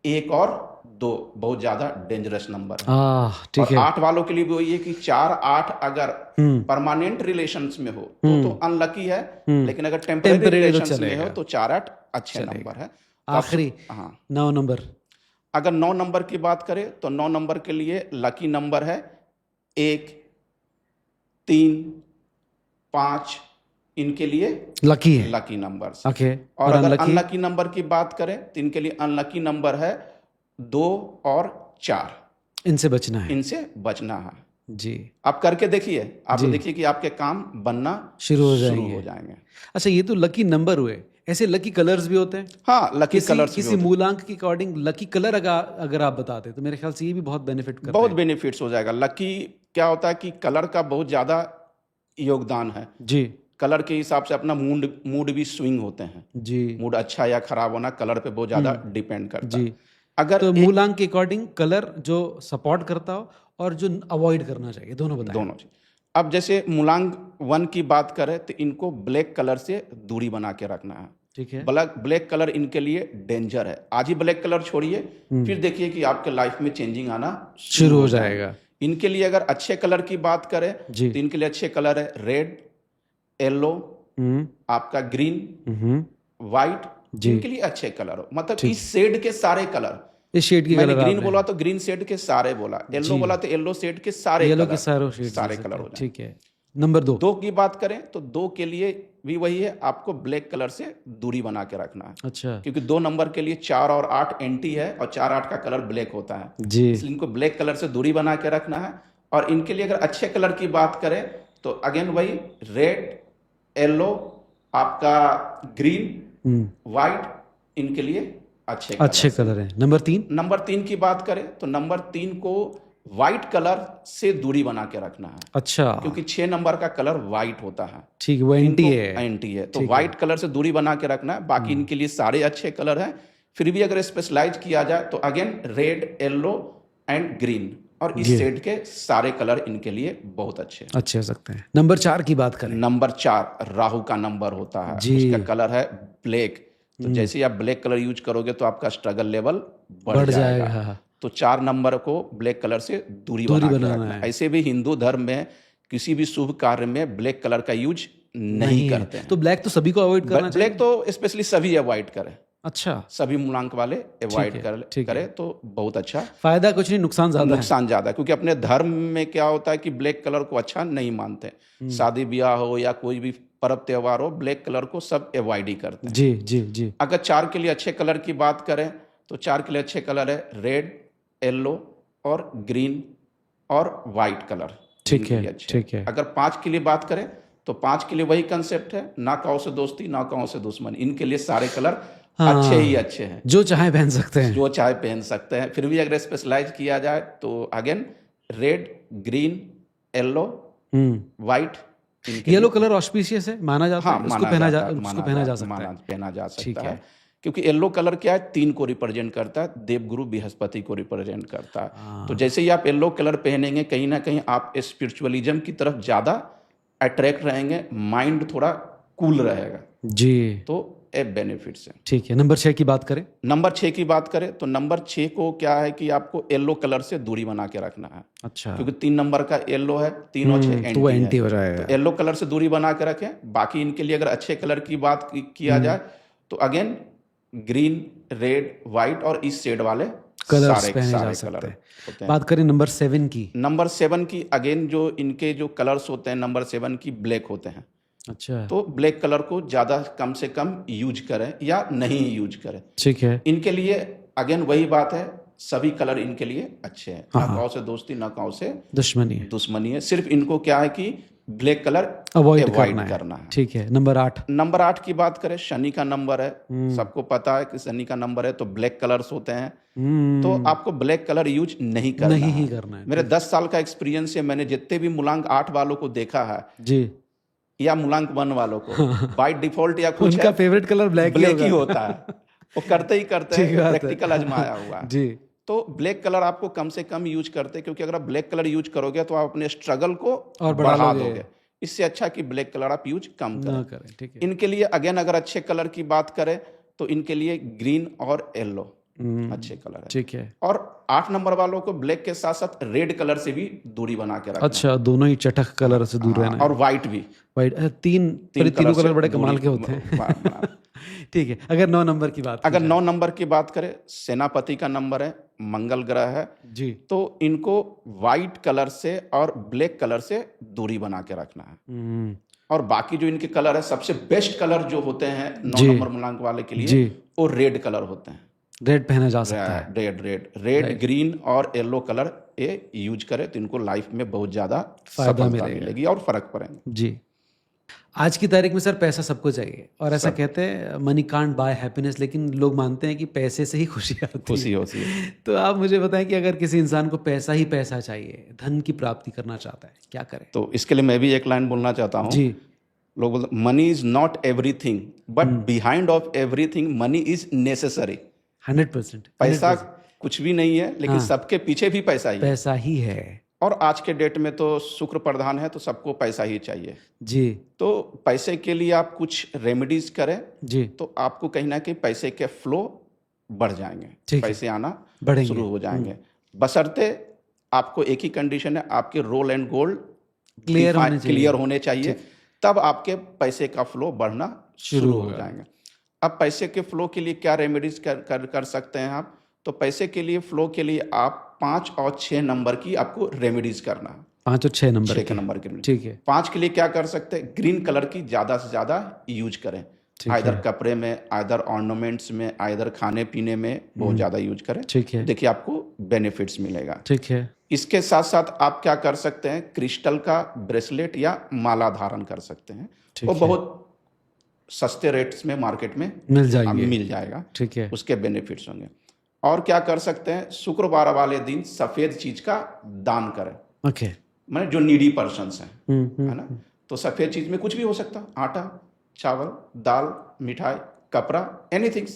1 और 2, बहुत ज्यादा डेंजरस नंबर है। ठीक और है। 8 वालों के लिए भी वही है कि 4, 8 अगर परमानेंट रिलेशंस में हो तो अनलकी है, लेकिन अगर टेम्पररी टेम्परेरी तो रिलेशंस में चलेगा। हो तो 4, 8 अच्छे नंबर है। तो आखिरी हाँ, 9 नंबर। अगर 9 नंबर की बात करें तो 9 नंबर के लिए लकी नंबर है 1, 3, 5 इनके लिए लकी है। Lucky number. ओके। और अगर अनलकी नंबर की बात करें तो इनके लिए अनलकी नंबर है 2 और 4। इनसे बचना है। इनसे बचना है जी। आप करके देखिए, आप देखिए कि आपके काम बनना शुरू हो जाएंगे। अच्छा, ये तो लकी नंबर हुए, ऐसे लकी कलर्स भी होते हैं? हाँ, लकी कलर्स किसी मूलांक के अकॉर्डिंग लकी कलर अगर आप बताते तो मेरे ख्याल से ये भी बहुत बेनिफिट करता है। बहुत बेनिफिट्स हो जाएगा। लकी क्या होता है कि कलर का बहुत ज्यादा योगदान है जी। कलर के हिसाब से अपना मूड भी स्विंग होते हैं जी। मूड अच्छा या खराब होना कलर पे बहुत ज्यादा डिपेंड करता है। अगर तो मूलांक के अकॉर्डिंग कलर जो सपोर्ट करता हो और जो अवॉइड करना चाहिए, दोनों बताएं। दोनों चीज। अब जैसे मूलांक 1 की बात करें तो इनको ब्लैक कलर से दूरी बना के रखना है। ठीक है। ब्लैक कलर इनके लिए डेंजर है। आज ही ब्लैक कलर छोड़िए, फिर देखिए कि आपके लाइफ में चेंजिंग आना शुरू हो जाएगा। इनके लिए अगर अच्छे कलर की बात करें तो इनके लिए अच्छे कलर है रेड, येलो, आपका ग्रीन, व्हाइट, इनके लिए अच्छे कलर हो। मतलब इस शेड के सारे कलर, इस शेड की मैंने ग्रीन बोला तो ग्रीन शेड के सारे बोला, येलो बोला तो येलो शेड के सारे कलर हो जाए। ठीक है। नंबर 2 की बात करें तो 2 के लिए भी वही है, आपको ब्लैक कलर से दूरी बना के रखना है। अच्छा। क्योंकि 2 नंबर के लिए 4 और 8 एंटी है और 4, 8 का कलर ब्लैक होता है जी। इसलिए इनको ब्लैक कलर से दूरी बना के रखना है। और इनके लिए अगर अच्छे कलर की बात करें तो अगेन वही रेड, येलो, आपका ग्रीन, व्हाइट इनके लिए अच्छे कलर है। नंबर 3 की बात करें तो नंबर 3 को व्हाइट कलर से दूरी बना के रखना है। अच्छा। क्योंकि 6 नंबर का कलर व्हाइट होता है। ठीक, वो एंटी है। तो व्हाइट कलर से दूरी बना के रखना है। बाकी इनके लिए सारे अच्छे कलर हैं। फिर भी अगर स्पेशलाइज किया जाए तो again red, yellow and green और इस शेड के सारे कलर इनके लिए बहुत अच्छे हो सकते हैं। नंबर 4 की बात करें। नंबर 4 राहु का नंबर होता है। उसका कलर है ब्लैक। तो जैसे ही आप ब्लैक कलर यूज करोगे तो आपका स्ट्रगल लेवल बढ़ जाएगा। तो 4 नंबर को ब्लैक कलर से दूरी बना के रखना है। ऐसे भी हिंदू धर्म में किसी भी शुभ कार्य में ब्लैक कलर का यूज नहीं करते हैं। तो ब्लैक तो सभी को अवॉइड करना चाहिए। ब्लैक तो स्पेशली सभी अवॉइड करें। अच्छा। सभी मूलांक वाले अवॉइड करें तो बहुत अच्छा। फायदा कुछ नहीं, नुकसान ज्यादा क्योंकि अपने धर्म में क्या होता है कि ब्लैक कलर को अच्छा नहीं मानते। शादी ब्याह हो या कोई भी पर्व त्योहार हो, ब्लैक कलर को सब अवॉइड ही करते हैं। जी। अगर 4 के लिए अच्छे कलर की बात करें तो 4 के लिए अच्छे कलर है रेड, येलो और ग्रीन और व्हाइट कलर। ठीक है। अगर 5 के लिए बात करें तो 5 के लिए वही कंसेप्ट है, ना काओ से दोस्ती ना काओ से दुश्मनी। इनके लिए सारे कलर अच्छे हैं। जो चाहे पहन सकते हैं। फिर भी अगर स्पेशलाइज किया जाए तो again red, green, yellow, white. Yellow colour auspicious है, माना जाता है। उसको पहना जा सकता है। क्योंकि येलो कलर क्या है, 3 को रिप्रेजेंट करता है, देवगुरु बृहस्पति को रिप्रेजेंट करता है। तो जैसे ही आप येलो कलर पहनेंगे कहीं ना कहीं आप स्पिरिचुअलिज्म की तरफ ज्यादा अट्रैक्ट रहेंगे, माइंड थोड़ा कूल रहेगा जी। तो बेनिफिट्स है। ठीक है। नंबर 6 की बात करें। नंबर 6 की बात करें तो नंबर 6 को क्या है कि आपको येलो कलर से दूरी बना के रखना है। अच्छा। क्योंकि 3 नंबर का येलो है, 3 और 6 एंटी हो जाएगा। तो येलो कलर से दूरी बना के रखें। बाकी इनके लिए अगर अच्छे कलर की बात किया जाए तो अगेन ग्रीन, रेड, व्हाइट और इस शेड वाले कलर्स पहने जा सकते हैं। बात करें नंबर 7 की। नंबर 7 की अगेन जो इनके जो कलर्स होते हैं नंबर 7 की ब्लैक होते हैं। अच्छा। तो ब्लैक कलर को ज्यादा कम से कम यूज करें या नहीं यूज करें। ठीक है। इनके लिए अगेन वही बात है, सभी कलर इनके लिए अच्छे हैं। ना काओ से दोस्ती ना काओ से दुश्मनी है। सिर्फ इनको क्या है कि ब्लैक कलर अवॉइड अवॉइड करना है। करना है। ठीक है। नंबर 8। नंबर 8 की बात करें, शनि का नंबर है, सबको पता है कि शनि का नंबर है तो ब्लैक कलर्स होते हैं, तो आपको ब्लैक कलर यूज नहीं करना नहीं ही है। करना है। मेरे 10 साल का एक्सपीरियंस है, मैंने जितने भी मूलांक 8 वालों को देखा है जी। या मूलांक 1 वालों को, बाय डिफॉल्ट या कुछ उनका है, फेवरेट कलर ब्लैक ही होता है। वो करते ही करते ठीक हैं, बात है। प्रैक्टिकल आजमाया हुआ है। जी। तो ब्लैक कलर आपको कम से कम यूज करते हैं, क्योंकि अगर आप ब्लैक कलर यूज करोगे तो आप अपने स्ट्रगल को और बढ़ा बढ़ा लोगे। दोगे। इससे अच्छा कि ब्लैक कलर आप यूज कम ना करें। करें। ठीक है। इनके लिए अगेन अगर अच्छे कलर की बात करें तो इनके लिए ग्रीन और येलो अच्छे कलर है। ठीक है। और 8 नंबर वालों को ब्लैक के साथ साथ रेड कलर से भी दूरी बना के रखना अच्छा, दोनों ही चटक कलर से दूर है। रहना है। और व्हाइट भी, वाइट तीन तीन तीनों कलर कलर से बड़े दूरी कमाल के होते हैं। बनाना। ठीक है। अगर 9 नंबर की बात की अगर जाए। 9 नंबर की बात करें, सेनापति का नंबर है, मंगल ग्रह है, जी। तो इनको व्हाइट कलर से और ब्लैक कलर से दूरी बना के रखना है। और बाकी जो इनके कलर है, सबसे बेस्ट कलर जो होते हैं 9 नंबर मूलांक वाले के लिए, वो रेड कलर होते हैं। रेड पहना जा सकता है। रेड, ग्रीन और येलो कलर ये यूज करें तो इनको लाइफ में बहुत ज्यादा फायदा सफलता मिलेगी और फर्क पड़ेगा। जी। आज की तारीख में सर पैसा सबको चाहिए, और ऐसा कहते हैं मनी कांट बाय हैप्पीनेस, लेकिन लोग मानते हैं कि पैसे से ही खुशी आती है। खुशी होती है। तो आप मुझे बताएं कि अगर किसी इंसान को पैसा ही पैसा चाहिए, धन की प्राप्ति करना चाहता है, क्या करे? तो इसके लिए मैं भी एक लाइन बोलना चाहता हूँ। जी। लोग बोलते money is not everything, but behind of everything money is necessary. 100%। पैसा कुछ भी नहीं है, लेकिन सबके पीछे भी पैसा ही है। पैसा ही है। और आज के डेट में तो शुक्र प्रधान है, तो सबको पैसा ही चाहिए। जी। तो पैसे के लिए आप कुछ रेमेडीज करें जी, तो आपको कहीं ना कहीं पैसे के फ्लो बढ़ जाएंगे, पैसे आना शुरू हो जाएंगे। बशर्ते आपको एक ही कंडीशन है, आपके रोल एंड गोल्ड क्लियर होने चाहिए, तब आपके पैसे का फ्लो बढ़ना शुरू हो जाएंगे। अब पैसे के फ्लो के लिए क्या रेमेडीज कर सकते हैं आप? तो पैसे के लिए फ्लो के लिए आप 5 और 6 नंबर की आपको रेमेडीज करना है। 5 और 6 नंबर 6 नंबर के, ठीक है। 5 के लिए क्या कर सकते हैं? ग्रीन कलर की ज्यादा से ज्यादा यूज करें, आइदर कपड़े में, आइदर ऑर्नामेंट्स में, आइदर खाने पीने में बहुत ज्यादा यूज करें। ठीक है। देखिए आपको बेनिफिट्स मिलेगा। ठीक है। इसके साथ साथ आप क्या कर सकते हैं? क्रिस्टल का ब्रेसलेट या माला धारण कर सकते हैं। वो बहुत सस्ते रेट्स में मार्केट में मिल जाएगा। ठीक है। उसके बेनिफिट्स होंगे। और क्या कर सकते हैं? शुक्रवार वाले दिन सफेद चीज का दान करें। ओके। माने जो नीडी पर्सन्स हैं, है ना, तो सफेद चीज में कुछ भी हो सकता है, आटा, चावल, दाल, मिठाई, कपड़ा, एनीथिंग,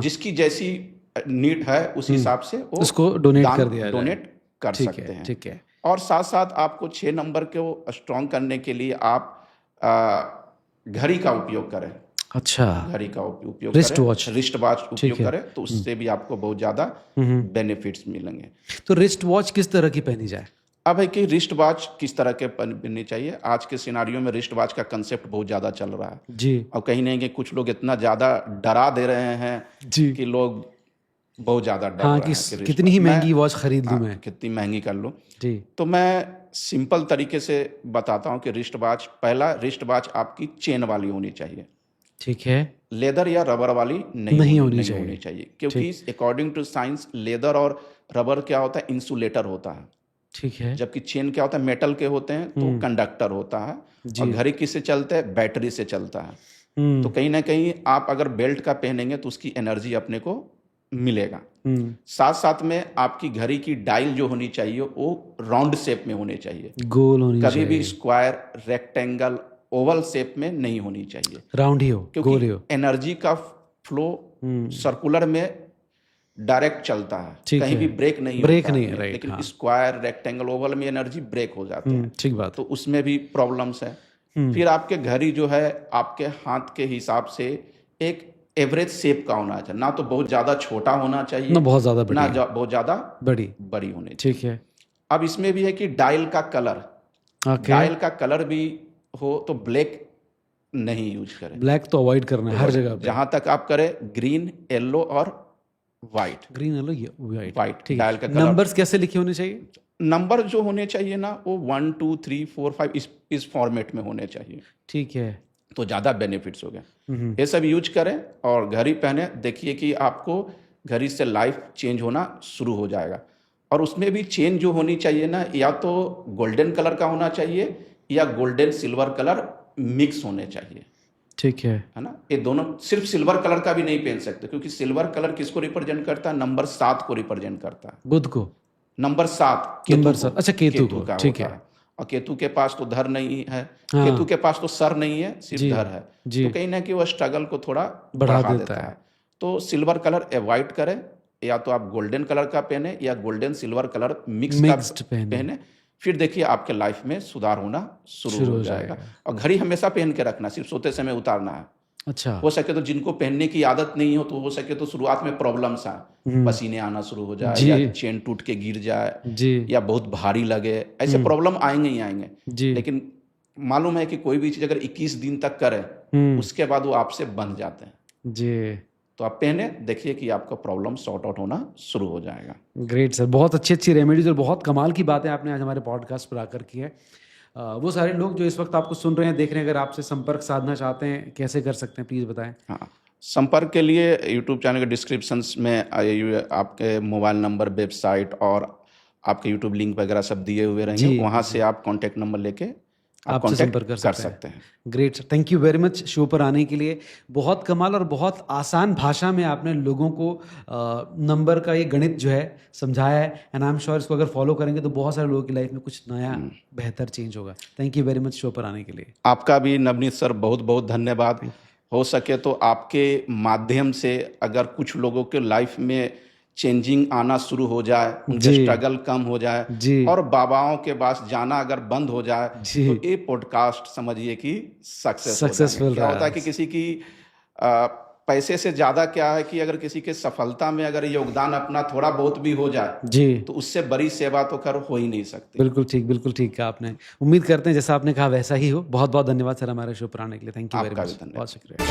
जिसकी जैसी नीड है उस हिसाब से वो उसको डोनेट कर सकते हैं। ठीक है। और साथ साथ आपको 6 नंबर को स्ट्रॉन्ग करने के लिए आप घड़ी का उपयोग करें। अच्छा, घड़ी का उपयोग रिस्ट वॉच उपयोग करें तो उससे भी आपको बहुत ज्यादा बेनिफिट्स मिलेंगे। तो रिस्ट वॉच किस तरह की पहनी जाए? अब है कि रिस्ट वॉच किस तरह के पहननी चाहिए। आज के सिनारियो में रिस्ट वॉच का कंसेप्ट बहुत ज्यादा चल रहा है जी। और कहीं नहीं कि कुछ लोग इतना ज्यादा डरा दे रहे हैं जी कि लोग बहुत ज्यादा डर रहे हैं कि कितनी ही महंगी वॉच खरीद लूं मैं, कितनी महंगी कर लूं जी। तो मैं सिंपल तरीके से बताता हूं कि रिस्ट वॉच, पहला रिस्ट वॉच आपकी चेन वाली होनी चाहिए। ठीक है। लेदर या रबर वाली नहीं होनी चाहिए, क्योंकि अकॉर्डिंग टू साइंस लेदर और रबर क्या होता है? इंसुलेटर होता है। ठीक है। जबकि चेन क्या होता है? मेटल के होते हैं तो कंडक्टर होता है। और घड़ी किससे चलता है? बैटरी से चलता है। तो कहीं ना कहीं आप अगर बेल्ट का पहनेंगे तो उसकी एनर्जी अपने को मिलेगा। साथ साथ में आपकी घड़ी की डायल जो होनी चाहिए वो राउंड शेप में होनी चाहिए, गोल होनी चाहिए, कभी भी स्क्वायर, रेक्टेंगल, ओवल शेप में नहीं होनी चाहिए, राउंड ही हो, गोल ही हो। एनर्जी का फ्लो सर्कुलर में डायरेक्ट चलता है, कहीं भी ब्रेक नहीं है, लेकिन स्क्वायर, रेक्टेंगल, ओवल में एनर्जी ब्रेक हो जाती है। ठीक बात। तो उसमें भी प्रॉब्लम्स है। फिर आपके घड़ी जो है आपके हाथ के हिसाब से एक एवरेज शेप का होना चाहिए, ना तो बहुत ज्यादा छोटा होना चाहिए, ना बहुत ज्यादा बड़ी, ना बहुत ज्यादा बड़ी होनी चाहिए। ठीक है। अब इसमें भी है कि डायल का कलर, डायल का कलर भी हो तो ब्लैक नहीं यूज करें, ब्लैक तो अवॉइड करना है हर जगह पे। जहां तक आप करें ग्रीन, येलो और white. Green, yellow, white. Dial का कलर। नंबर्स कैसे लिखे होने चाहिए? नंबर जो होने चाहिए ना वो 1 2 3 4 5 इस फॉर्मेट में होने चाहिए। ठीक है। तो ज़्यादा बेनिफिट्स हो गए। ये सब यूज करें और घड़ी पहने, देखिए कि आपको घड़ी से लाइफ चेंज होना शुरू हो जाएगा। और उसमें भी चेन जो होनी चाहिए ना, या तो गोल्डन कलर का होना चाहिए या गोल्डन सिल्वर कलर मिक्स होने चाहिए, ठीक है ना। ये दोनों, सिर्फ सिल्वर कलर का भी नहीं पहन सकते, क्योंकि सिल्वर कलर किसको रिप्रेजेंट करता है? नंबर 7 को रिप्रेजेंट करता है। बुध को, नंबर 7 नंबर 7, अच्छा केतु को, का ठीक होता है। और केतु के पास तो धर नहीं है, हाँ। केतु के पास तो सर नहीं है, सिर्फ जी, धर है, जी। तो कहीं ना कहीं वो स्ट्रगल को थोड़ा बढ़ा बढ़ा देता देता है। तो सिल्वर कलर अवॉइड करें, या तो आप गोल्डन कलर का पहने या गोल्डन सिल्वर कलर मिक्स्ड का पहने। पहने। फिर देखिए आपके लाइफ में सुधार होना शुरू हो जाएगा। और घड़ी हमेशा पहन के रखना, सिर्फ सोते समय उतारना है। अच्छा, हो सके तो जिनको पहनने की आदत नहीं हो, तो हो सके तो शुरुआत में प्रॉब्लम्स आए, पसीने आना शुरू हो जाए, जी। या चेन टूट के गिर जाए, जी, या बहुत भारी लगे, ऐसे प्रॉब्लम आएंगे ही आएंगे। जी। लेकिन मालूम है कि कोई भी चीज़ अगर 21 दिन तक करें, उसके बाद वो आपसे बंध जाते हैं। जी, तो आप पहने, देखिए कि आपका प्रॉब्लम सॉर्ट आउट होना शुरू हो जाएगा। ग्रेट सर, बहुत अच्छी अच्छी रेमेडीज और बहुत कमाल की बातें आपने आज हमारे पॉडकास्ट पर आकर की है। वो सारे लोग जो इस वक्त आपको सुन रहे हैं, देख रहे हैं, अगर आपसे संपर्क साधना चाहते हैं, कैसे कर सकते हैं, प्लीज़ बताएं। हाँ, संपर्क के लिए यूट्यूब चैनल के डिस्क्रिप्शंस में आपके मोबाइल नंबर, वेबसाइट और आपके यूट्यूब लिंक वगैरह सब दिए हुए रहेंगे, वहाँ से आप कॉन्टैक्ट नंबर लेके आप आपसे कॉन्टैक्ट संपर्क कर सकते हैं। Great sir, thank you very much show पर आने के लिए। बहुत कमाल और बहुत आसान भाषा में आपने लोगों को नंबर का ये गणित जो है समझाया है, एंड आई एम श्योर इसको अगर फॉलो करेंगे तो बहुत सारे लोगों की लाइफ में कुछ नया बेहतर चेंज होगा। Thank you very much show पर आने के लिए। आपका भी नवनीत सर बहुत बहुत धन्यवाद। हो सके तो आपके माध्यम से अगर कुछ लोगों के लाइफ में चेंजिंग आना शुरू हो जाए, उनके स्ट्रगल कम हो जाए, और बाबाओं के पास जाना अगर बंद हो जाए, तो ये पॉडकास्ट समझिए कि सक्सेसफुल। क्या होता है कि किसी की पैसे से ज़्यादा क्या है कि अगर किसी के सफलता में अगर योगदान अपना थोड़ा बहुत भी हो जाए, जी, तो उससे बड़ी सेवा तो खैर हो ही नहीं सकती। बिल्कुल ठीक कहा आपने। उम्मीद करते हैं जैसा आपने कहा वैसा ही हो। बहुत बहुत धन्यवाद सर हमारे शो पर आने के लिए। थैंक यू वेरी मच, बहुत शुक्रिया।